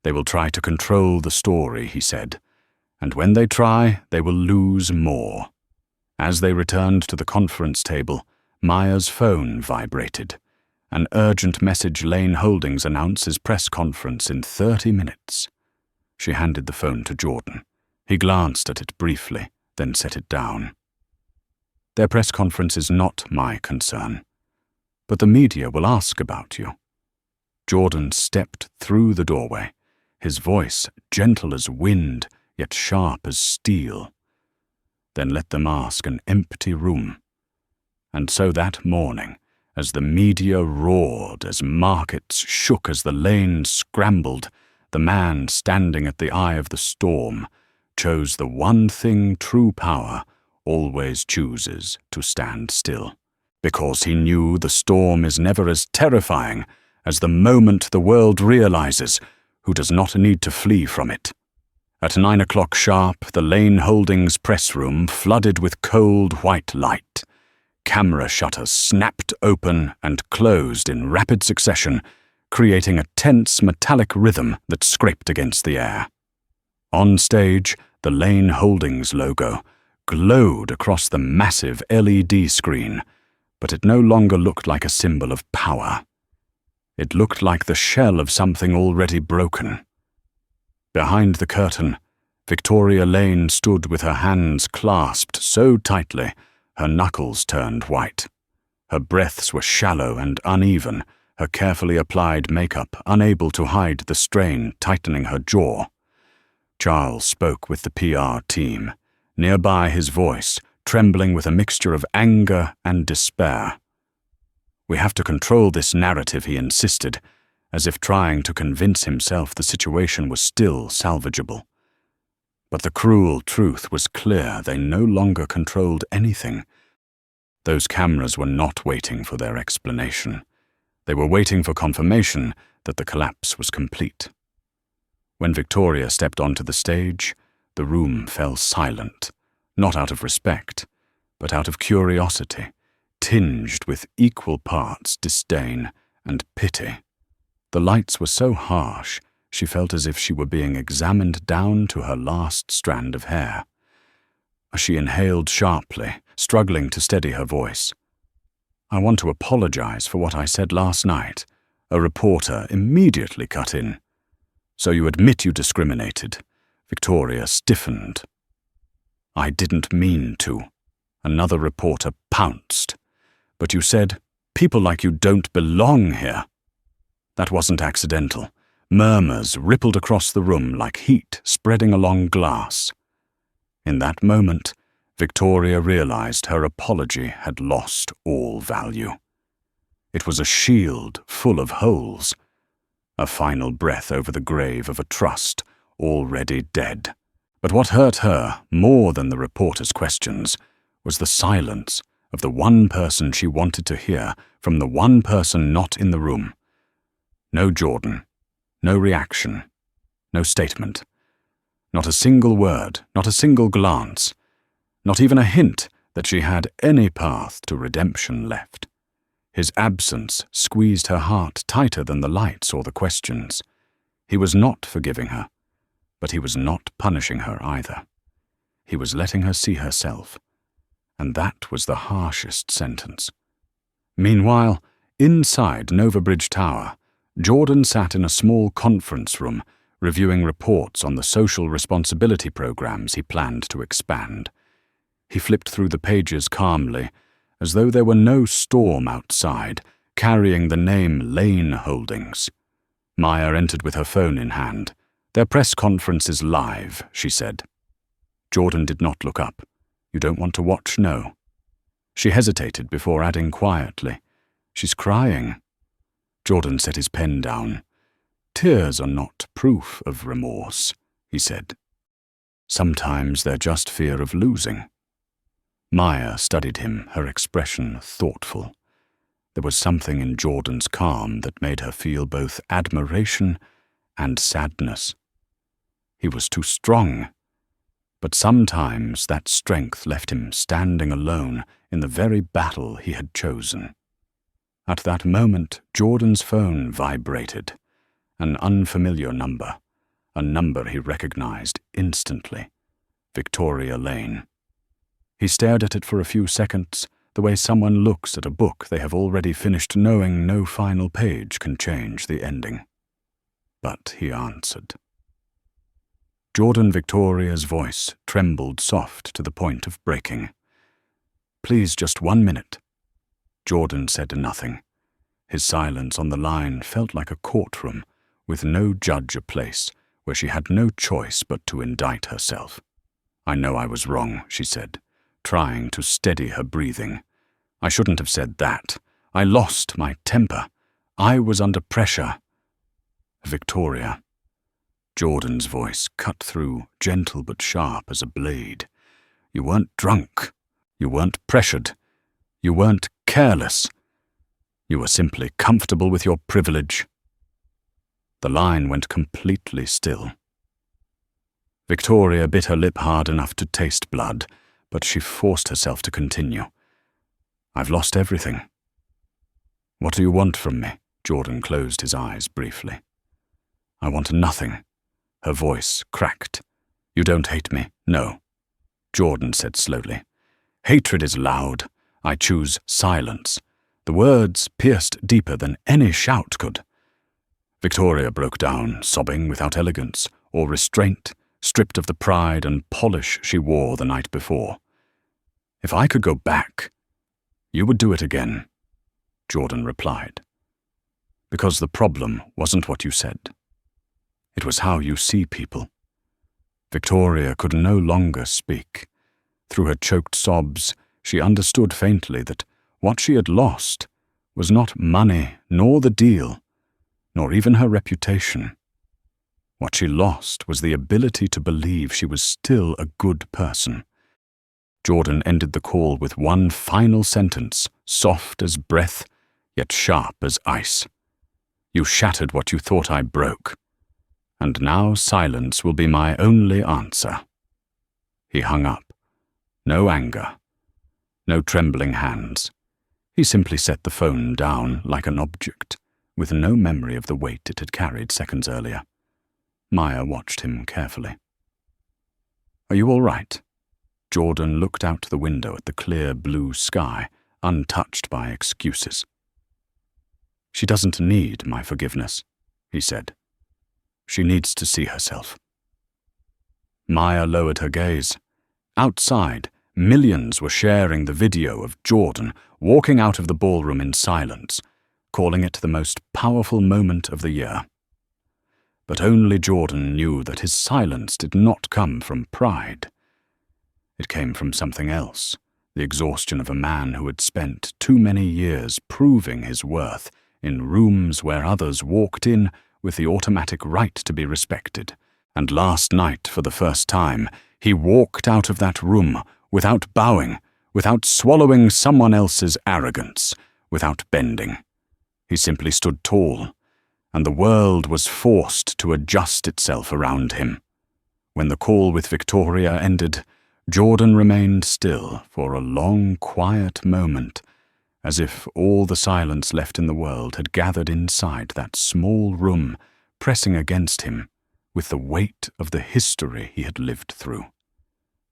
"They will try to control the story," he said, "and when they try, they will lose more." As they returned to the conference table, Maya's phone vibrated. An urgent message: Lane Holdings announces press conference in 30 minutes. She handed the phone to Jordan. He glanced at it briefly, then set it down. "Their press conference is not my concern, but the media will ask about you." Jordan stepped through the doorway, his voice gentle as wind, yet sharp as steel. "Then let them ask an empty room." And so that morning, as the media roared, as markets shook, as the Lanes scrambled, the man standing at the eye of the storm chose the one thing true power always chooses: to stand still. Because he knew the storm is never as terrifying as the moment the world realizes who does not need to flee from it. At 9 o'clock sharp, the Lane Holdings press room flooded with cold white light. Camera shutters snapped open and closed in rapid succession, creating a tense metallic rhythm that scraped against the air. On stage, the Lane Holdings logo glowed across the massive LED screen, but it no longer looked like a symbol of power. It looked like the shell of something already broken. Behind the curtain, Victoria Lane stood with her hands clasped so tightly her knuckles turned white. Her breaths were shallow and uneven, her carefully applied makeup unable to hide the strain tightening her jaw. Charles spoke with the PR team, nearby, his voice trembling with a mixture of anger and despair. "We have to control this narrative," he insisted, as if trying to convince himself the situation was still salvageable. But the cruel truth was clear: they no longer controlled anything. Those cameras were not waiting for their explanation. They were waiting for confirmation that the collapse was complete. When Victoria stepped onto the stage, the room fell silent, not out of respect, but out of curiosity, tinged with equal parts disdain and pity. The lights were so harsh, she felt as if she were being examined down to her last strand of hair. She inhaled sharply, struggling to steady her voice. "I want to apologize for what I said last night," a reporter immediately cut in. "So you admit you discriminated?" Victoria stiffened. "I didn't mean to," another reporter pounced. "But you said, 'People like you don't belong here.'" That wasn't accidental. Murmurs rippled across the room like heat spreading along glass. In that moment, Victoria realized her apology had lost all value. It was a shield full of holes, a final breath over the grave of a trust already dead. But what hurt her more than the reporter's questions was the silence of the one person she wanted to hear from the one person not in the room. No Jordan, no reaction, no statement. Not a single word, not a single glance, not even a hint that she had any path to redemption left. His absence squeezed her heart tighter than the lights or the questions. He was not forgiving her, but he was not punishing her either. He was letting her see herself, and that was the harshest sentence. Meanwhile, inside Novabridge Tower, Jordan sat in a small conference room, reviewing reports on the social responsibility programs he planned to expand. He flipped through the pages calmly, as though there were no storm outside, carrying the name Lane Holdings. Maya entered with her phone in hand. "Their press conference is live," she said. Jordan did not look up. "You don't want to watch, no?" She hesitated before adding quietly, "She's crying." Jordan set his pen down. "Tears are not proof of remorse," he said. "Sometimes they're just fear of losing." Maya studied him, her expression thoughtful. There was something in Jordan's calm that made her feel both admiration and sadness. He was too strong, but sometimes that strength left him standing alone in the very battle he had chosen. At that moment, Jordan's phone vibrated. An unfamiliar number, a number he recognized instantly. Victoria Lane. He stared at it for a few seconds, the way someone looks at a book they have already finished, knowing no final page can change the ending. But he answered. Victoria's voice trembled soft to the point of breaking. "Please, just 1 minute." Jordan said nothing. His silence on the line felt like a courtroom, with no judge a place, where she had no choice but to indict herself. "I know I was wrong," she said, trying to steady her breathing. "I shouldn't have said that. I lost my temper. I was under pressure." "Victoria." Jordan's voice cut through, gentle but sharp as a blade. "You weren't drunk. You weren't pressured. You weren't careless. You were simply comfortable with your privilege." The line went completely still. Victoria bit her lip hard enough to taste blood, but she forced herself to continue. "I've lost everything." "What do you want from me?" Jordan closed his eyes briefly. "I want nothing." Her voice cracked. "You don't hate me, no." Jordan said slowly. "Hatred is loud. I choose silence." The words pierced deeper than any shout could. Victoria broke down, sobbing without elegance or restraint, stripped of the pride and polish she wore the night before. "If I could go back, you would do it again," Jordan replied. "Because the problem wasn't what you said. It was how you see people." Victoria could no longer speak. Through her choked sobs, she understood faintly that what she had lost was not money, nor the deal, nor even her reputation. What she lost was the ability to believe she was still a good person. Jordan ended the call with one final sentence, soft as breath, yet sharp as ice. "You shattered what you thought I broke, and now silence will be my only answer." He hung up. No anger. No trembling hands. He simply set the phone down like an object, with no memory of the weight it had carried seconds earlier. Maya watched him carefully. "Are you all right?" Jordan looked out the window at the clear blue sky, untouched by excuses. "She doesn't need my forgiveness," he said. "She needs to see herself." Maya lowered her gaze. Outside, millions were sharing the video of Jordan walking out of the ballroom in silence, calling it the most powerful moment of the year. But only Jordan knew that his silence did not come from pride. It came from something else, the exhaustion of a man who had spent too many years proving his worth in rooms where others walked in with the automatic right to be respected. And last night, for the first time, he walked out of that room without bowing, without swallowing someone else's arrogance, without bending. He simply stood tall, and the world was forced to adjust itself around him. When the call with Victoria ended, Jordan remained still for a long, quiet moment, as if all the silence left in the world had gathered inside that small room, pressing against him with the weight of the history he had lived through.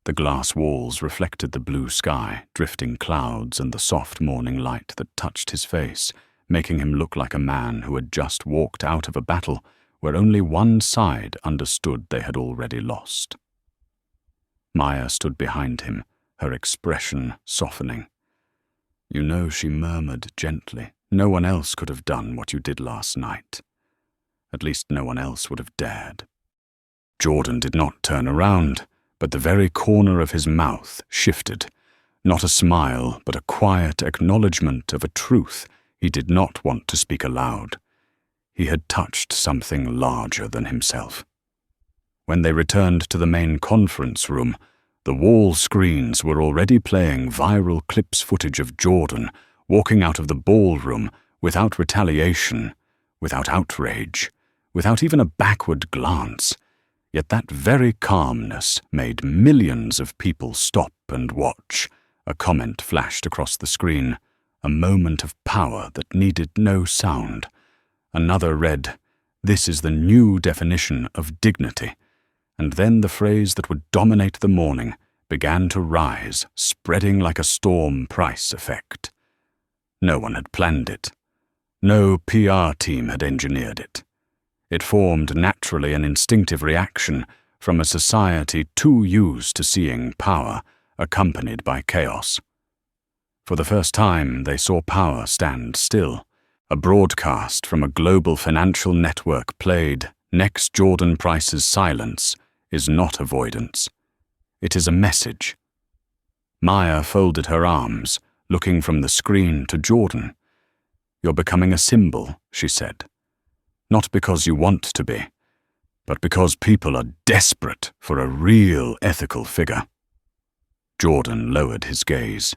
The glass walls reflected the blue sky, drifting clouds, and the soft morning light that touched his face, making him look like a man who had just walked out of a battle where only one side understood they had already lost. Maya stood behind him, her expression softening. "You know," she murmured gently, "no one else could have done what you did last night. At least no one else would have dared." Jordan did not turn around, but the very corner of his mouth shifted. Not a smile, but a quiet acknowledgement of a truth he did not want to speak aloud. He had touched something larger than himself. When they returned to the main conference room, the wall screens were already playing viral clips footage of Jordan walking out of the ballroom without retaliation, without outrage, without even a backward glance. Yet that very calmness made millions of people stop and watch. A comment flashed across the screen, a moment of power that needed no sound. Another read, "This is the new definition of dignity." And then the phrase that would dominate the morning began to rise, spreading like a storm price effect. No one had planned it. No PR team had engineered it. It formed naturally an instinctive reaction from a society too used to seeing power accompanied by chaos. For the first time, they saw power stand still. A broadcast from a global financial network played, "Next Jordan Price's silence is not avoidance. It is a message." Maya folded her arms, looking from the screen to Jordan. "You're becoming a symbol," she said. "Not because you want to be, but because people are desperate for a real ethical figure." Jordan lowered his gaze.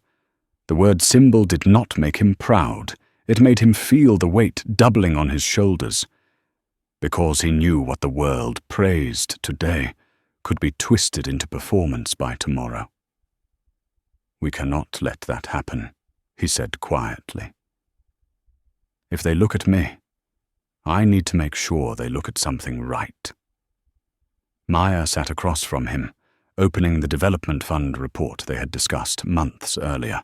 The word symbol did not make him proud. It made him feel the weight doubling on his shoulders. Because he knew what the world praised today could be twisted into performance by tomorrow. "We cannot let that happen," he said quietly. "If they look at me, I need to make sure they look at something right." Maya sat across from him, opening the development fund report they had discussed months earlier.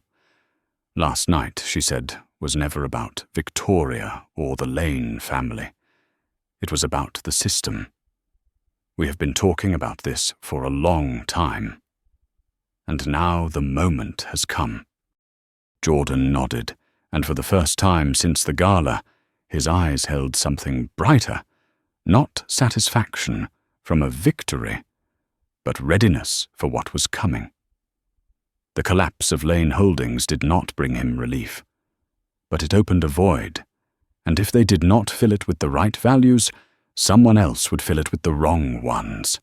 Last night, she said, was never about Victoria or the Lane family. It was about the system. "We have been talking about this for a long time. And now the moment has come." Jordan nodded, and for the first time since the gala, his eyes held something brighter, not satisfaction from a victory, but readiness for what was coming. The collapse of Lane Holdings did not bring him relief, but it opened a void, and if they did not fill it with the right values, someone else would fill it with the wrong ones.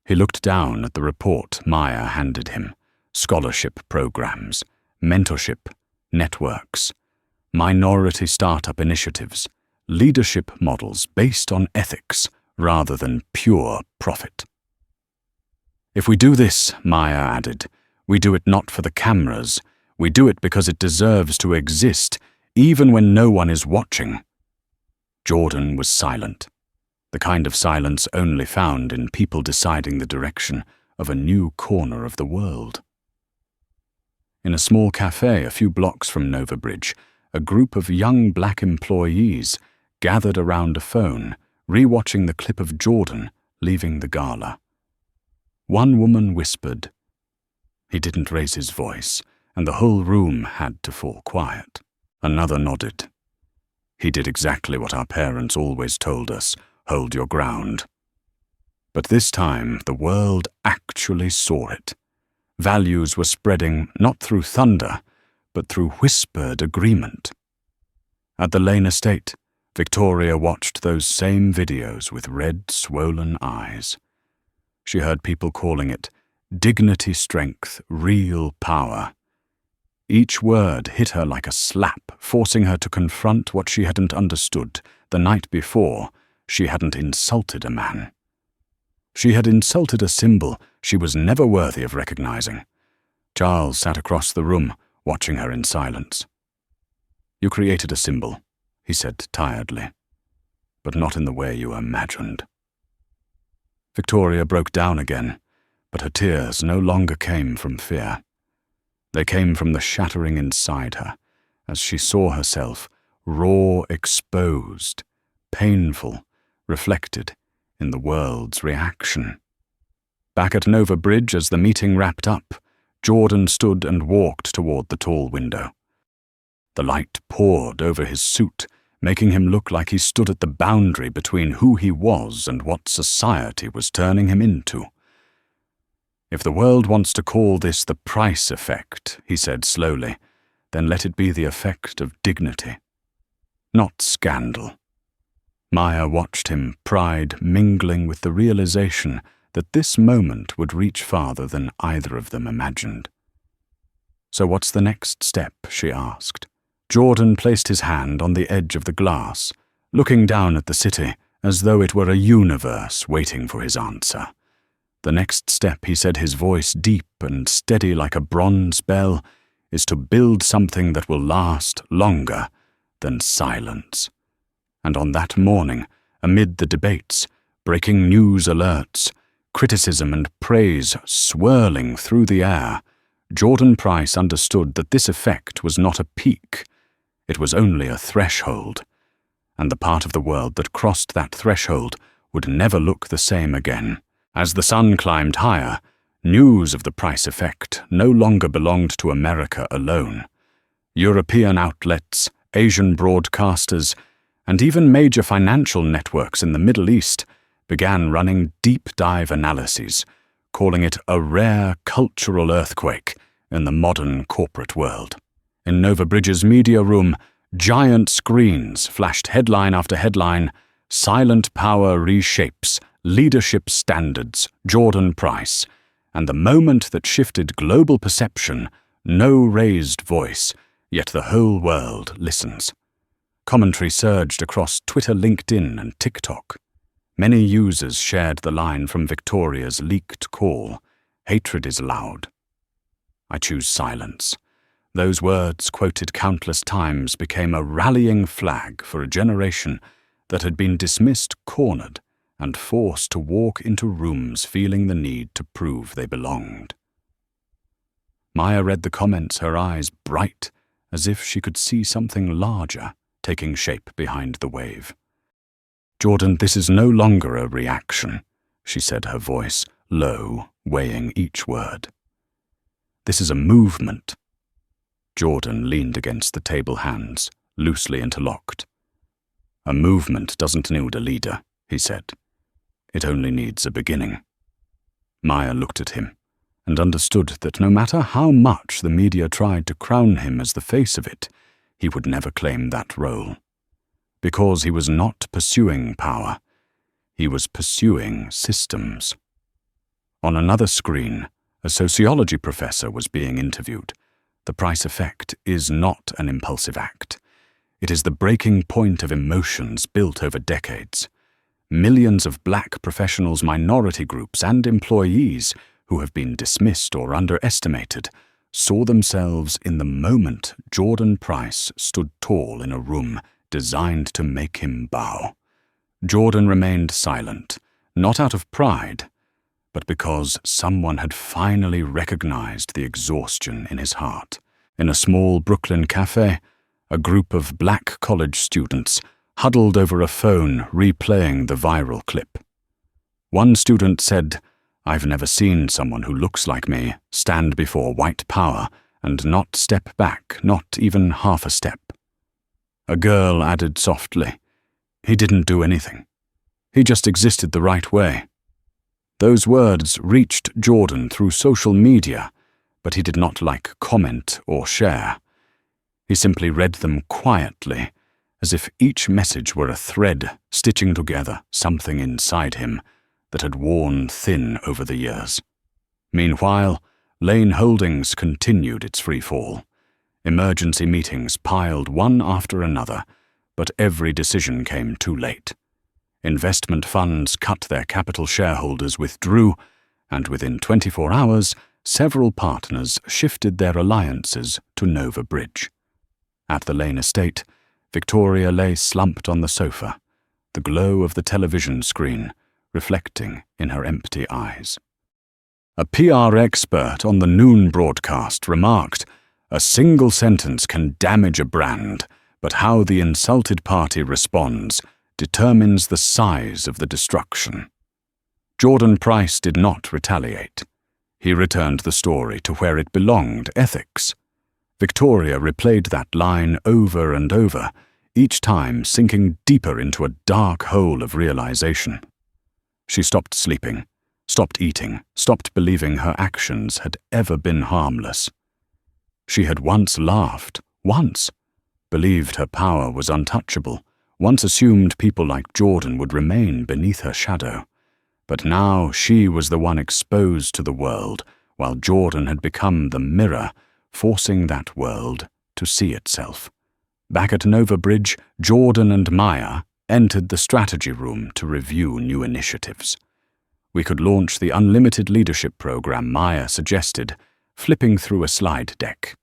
He looked down at the report Maya handed him: scholarship programs, mentorship, networks, minority startup initiatives, leadership models based on ethics, rather than pure profit. If we do this, Maya added, we do it not for the cameras. We do it because it deserves to exist, even when no one is watching. Jordan was silent, the kind of silence only found in people deciding the direction of a new corner of the world. In a small cafe a few blocks from Nova Bridge, a group of young black employees gathered around a phone, rewatching the clip of Jordan leaving the gala. One woman whispered. He didn't raise his voice, and the whole room had to fall quiet. Another nodded. He did exactly what our parents always told us, hold your ground. But this time the world actually saw it. Values were spreading not through thunder, but through whispered agreement. At the Lane estate, Victoria watched those same videos with red, swollen eyes. She heard people calling it dignity, strength, real power. Each word hit her like a slap, forcing her to confront what she hadn't understood. The night before, she hadn't insulted a man. She had insulted a symbol she was never worthy of recognizing. Charles sat across the room, watching her in silence. You created a symbol, he said tiredly, but not in the way you imagined. Victoria broke down again, but her tears no longer came from fear. They came from the shattering inside her, as she saw herself raw, exposed, painful, reflected in the world's reaction. Back at Nova Bridge, as the meeting wrapped up, Jordan stood and walked toward the tall window. The light poured over his suit, making him look like he stood at the boundary between who he was and what society was turning him into. If the world wants to call this the price effect, he said slowly, then let it be the effect of dignity, not scandal. Maya watched him, pride mingling with the realization that this moment would reach farther than either of them imagined. So what's the next step, she asked. Jordan placed his hand on the edge of the glass, looking down at the city as though it were a universe waiting for his answer. The next step, he said, his voice deep and steady like a bronze bell, is to build something that will last longer than silence. And on that morning, amid the debates, breaking news alerts, criticism and praise swirling through the air, Jordan Price understood that this effect was not a peak. It was only a threshold, and the part of the world that crossed that threshold would never look the same again. As the sun climbed higher, news of the Price effect no longer belonged to America alone. European outlets, Asian broadcasters, and even major financial networks in the Middle East began running deep-dive analyses, calling it a rare cultural earthquake in the modern corporate world. In Nova Bridge's media room, giant screens flashed headline after headline, "Silent Power Reshapes Leadership Standards, Jordan Price," and the moment that shifted global perception, no raised voice, yet the whole world listens. Commentary surged across Twitter, LinkedIn, and TikTok. Many users shared the line from Victoria's leaked call, "Hatred is loud. I choose silence." Those words, quoted countless times, became a rallying flag for a generation that had been dismissed, cornered, and forced to walk into rooms feeling the need to prove they belonged. Maya read the comments, her eyes bright, as if she could see something larger taking shape behind the wave. "Jordan, this is no longer a reaction," she said, her voice low, weighing each word. "This is a movement." Jordan leaned against the table, hands loosely interlocked. "A movement doesn't need a leader," he said. "It only needs a beginning." Maya looked at him and understood that no matter how much the media tried to crown him as the face of it, he would never claim that role. Because he was not pursuing power, he was pursuing systems. On another screen, a sociology professor was being interviewed. The Price effect is not an impulsive act. It is the breaking point of emotions built over decades. Millions of black professionals, minority groups, and employees who have been dismissed or underestimated saw themselves in the moment Jordan Price stood tall in a room designed to make him bow. Jordan remained silent, not out of pride, but because someone had finally recognized the exhaustion in his heart. In a small Brooklyn cafe, a group of black college students huddled over a phone replaying the viral clip. One student said, "I've never seen someone who looks like me stand before white power and not step back, not even half a step." A girl added softly, "He didn't do anything. He just existed the right way." Those words reached Jordan through social media, but he did not like comment or share. He simply read them quietly, as if each message were a thread stitching together something inside him that had worn thin over the years. Meanwhile, Lane Holdings continued its free fall. Emergency meetings piled one after another, but every decision came too late. Investment funds cut their capital, shareholders withdrew, and within 24 hours, several partners shifted their alliances to Nova Bridge. At the Lane estate, Victoria lay slumped on the sofa, the glow of the television screen reflecting in her empty eyes. A PR expert on the noon broadcast remarked, "A single sentence can damage a brand, but how the insulted party responds determines the size of the destruction." Jordan Price did not retaliate. He returned the story to where it belonged, ethics. Victoria replayed that line over and over, each time sinking deeper into a dark hole of realization. She stopped sleeping, stopped eating, stopped believing her actions had ever been harmless. She had once laughed, once believed her power was untouchable, once assumed people like Jordan would remain beneath her shadow. But now she was the one exposed to the world, while Jordan had become the mirror, forcing that world to see itself. Back at Nova Bridge, Jordan and Maya entered the strategy room to review new initiatives. We could launch the unlimited leadership program Maya suggested, flipping through a slide deck.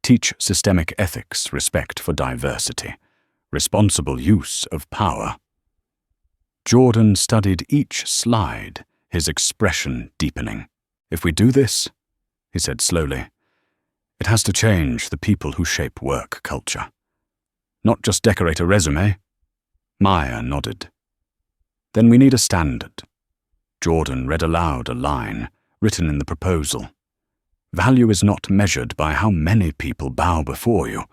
Teach systemic ethics, respect for diversity, responsible use of power. Jordan studied each slide, his expression deepening. "If we do this," he said slowly, "it has to change the people who shape work culture. Not just decorate a resume." Maya nodded. "Then we need a standard." Jordan read aloud a line, written in the proposal. "Value is not measured by how many people bow before you,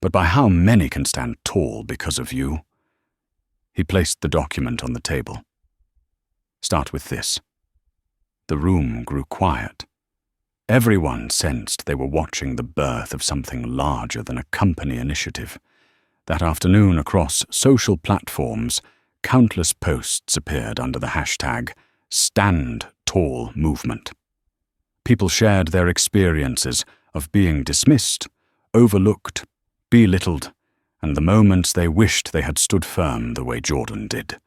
but by how many can stand tall because of you." He placed the document on the table. "Start with this." The room grew quiet. Everyone sensed they were watching the birth of something larger than a company initiative. That afternoon, across social platforms, countless posts appeared under the hashtag Stand Tall Movement. People shared their experiences of being dismissed, overlooked, belittled, and the moments they wished they had stood firm the way Jordan did.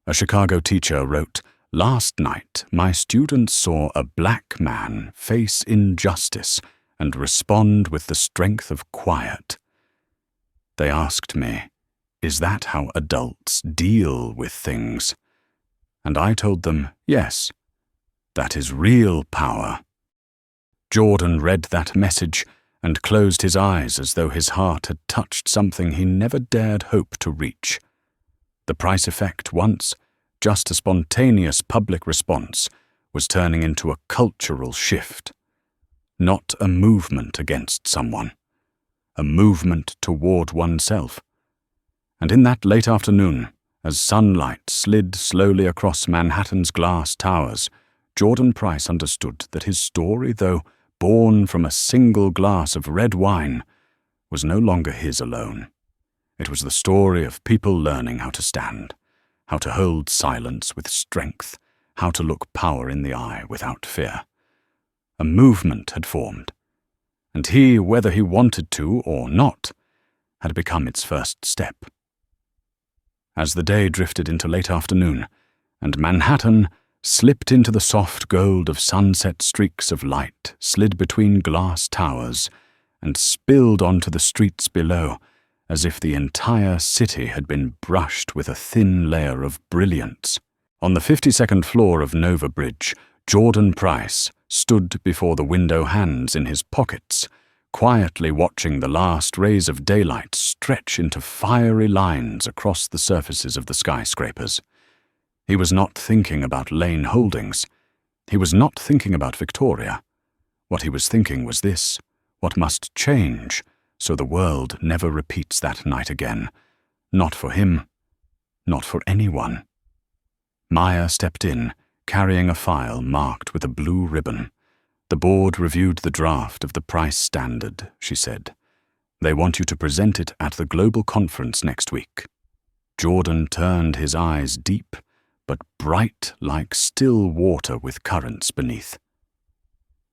A Chicago teacher wrote, "Last night, my students saw a black man face injustice and respond with the strength of quiet. They asked me, 'Is that how adults deal with things?' And I told them, 'Yes, that is real power.'" Jordan read that message and closed his eyes as though his heart had touched something he never dared hope to reach. The Price effect, once just a spontaneous public response, was turning into a cultural shift. Not a movement against someone, a movement toward oneself. And in that late afternoon, as sunlight slid slowly across Manhattan's glass towers, Jordan Price understood that his story, though born from a single glass of red wine, was no longer his alone. It was the story of people learning how to stand, how to hold silence with strength, how to look power in the eye without fear. A movement had formed, and he, whether he wanted to or not, had become its first step. As the day drifted into late afternoon, and Manhattan slipped into the soft gold of sunset streaks of light, slid between glass towers, and spilled onto the streets below, as if the entire city had been brushed with a thin layer of brilliance. On the 52nd floor of Nova Bridge, Jordan Price stood before the window, hands in his pockets, quietly watching the last rays of daylight stretch into fiery lines across the surfaces of the skyscrapers. He was not thinking about Lane Holdings. He was not thinking about Victoria. What he was thinking was this: what must change so the world never repeats that night again. Not for him, not for anyone. Maya stepped in, carrying a file marked with a blue ribbon. "The board reviewed the draft of the price standard," she said. "They want you to present it at the global conference next week." Jordan turned, his eyes deep, but bright like still water with currents beneath.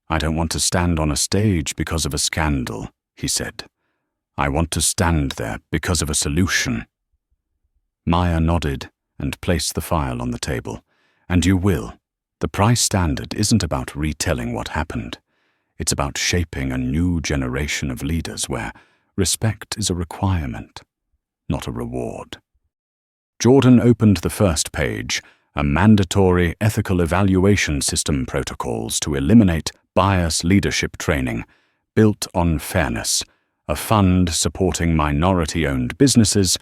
"I don't want to stand on a stage because of a scandal," he said. "I want to stand there because of a solution." Maya nodded and placed the file on the table. "And you will. The price standard isn't about retelling what happened. It's about shaping a new generation of leaders where respect is a requirement, not a reward." Jordan opened the first page, a mandatory ethical evaluation system protocols to eliminate bias leadership training, built on fairness, a fund supporting minority-owned businesses,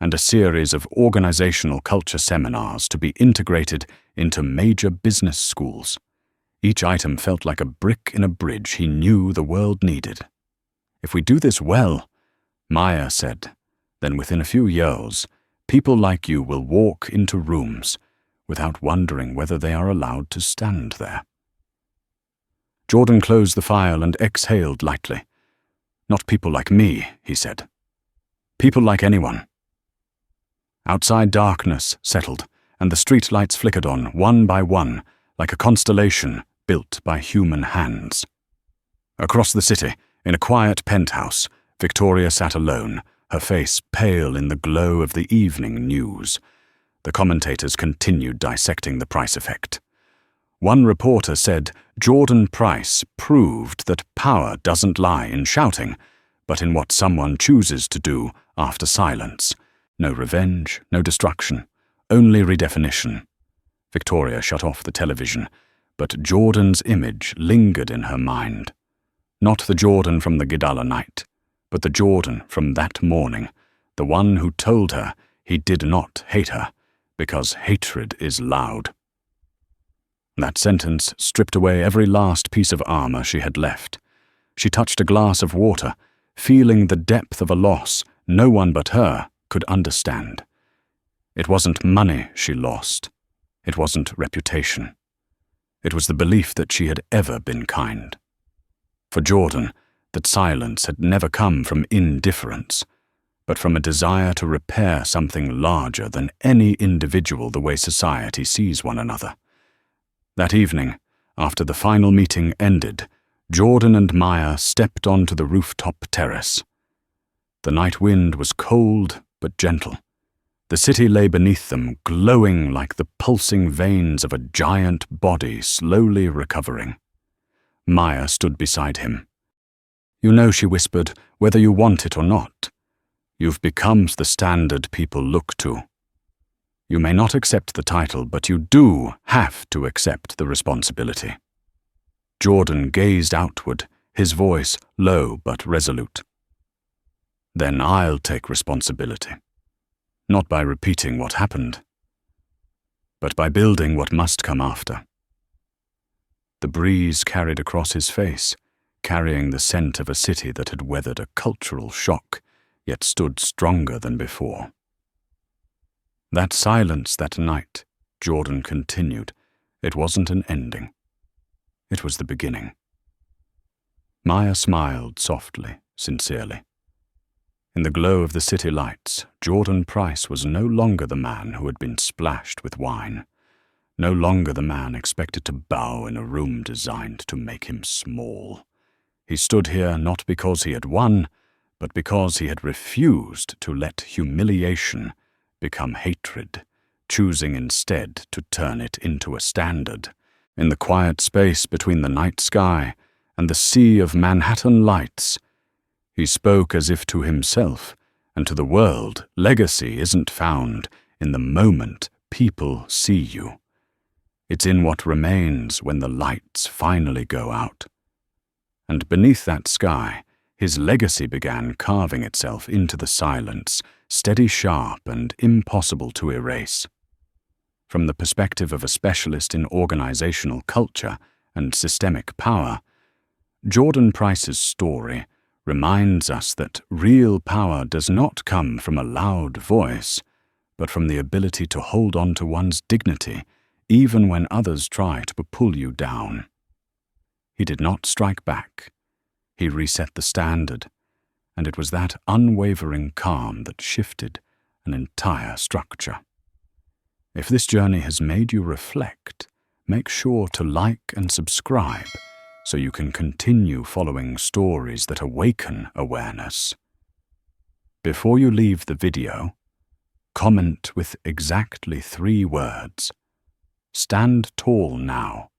and a series of organizational culture seminars to be integrated into major business schools. Each item felt like a brick in a bridge he knew the world needed. "If we do this well," Maya said, "then within a few years, people like you will walk into rooms without wondering whether they are allowed to stand there." Jordan closed the file and exhaled lightly. "Not people like me," he said. "People like anyone." Outside, darkness settled, and the streetlights flickered on, one by one, like a constellation built by human hands. Across the city, in a quiet penthouse, Victoria sat alone, her face pale in the glow of the evening news. The commentators continued dissecting the price effect. One reporter said Jordan Price proved that power doesn't lie in shouting, but in what someone chooses to do after silence. No revenge, no destruction, only redefinition. Victoria shut off the television, but Jordan's image lingered in her mind. Not the Jordan from the gala night, but the Jordan from that morning, the one who told her he did not hate her, because hatred is loud. That sentence stripped away every last piece of armor she had left. She touched a glass of water, feeling the depth of a loss no one but her could understand. It wasn't money she lost. It wasn't reputation. It was the belief that she had ever been kind. For Jordan, that silence had never come from indifference, but from a desire to repair something larger than any individual the way society sees one another. That evening, after the final meeting ended, Jordan and Maya stepped onto the rooftop terrace. The night wind was cold but gentle. The city lay beneath them, glowing like the pulsing veins of a giant body slowly recovering. Maya stood beside him. "You know," she whispered, "whether you want it or not. You've become the standard people look to. You may not accept the title, but you do have to accept the responsibility." Jordan gazed outward, his voice low but resolute. "Then I'll take responsibility. Not by repeating what happened, but by building what must come after." The breeze carried across his face, carrying the scent of a city that had weathered a cultural shock, yet stood stronger than before. "That silence that night," Jordan continued, "it wasn't an ending. It was the beginning." Maya smiled softly, sincerely. In the glow of the city lights, Jordan Price was no longer the man who had been splashed with wine, no longer the man expected to bow in a room designed to make him small. He stood here not because he had won, but because he had refused to let humiliation become hatred, choosing instead to turn it into a standard. In the quiet space between the night sky and the sea of Manhattan lights, he spoke as if to himself and to the world. Legacy isn't found in the moment people see you. It's in what remains when the lights finally go out. And beneath that sky, his legacy began carving itself into the silence, steady, sharp, and impossible to erase. From the perspective of a specialist in organizational culture and systemic power, Jordan Price's story reminds us that real power does not come from a loud voice, but from the ability to hold on to one's dignity, even when others try to pull you down. He did not strike back. He reset the standard, and it was that unwavering calm that shifted an entire structure. If this journey has made you reflect, make sure to like and subscribe so you can continue following stories that awaken awareness. Before you leave the video, comment with exactly 3 words. Stand tall now.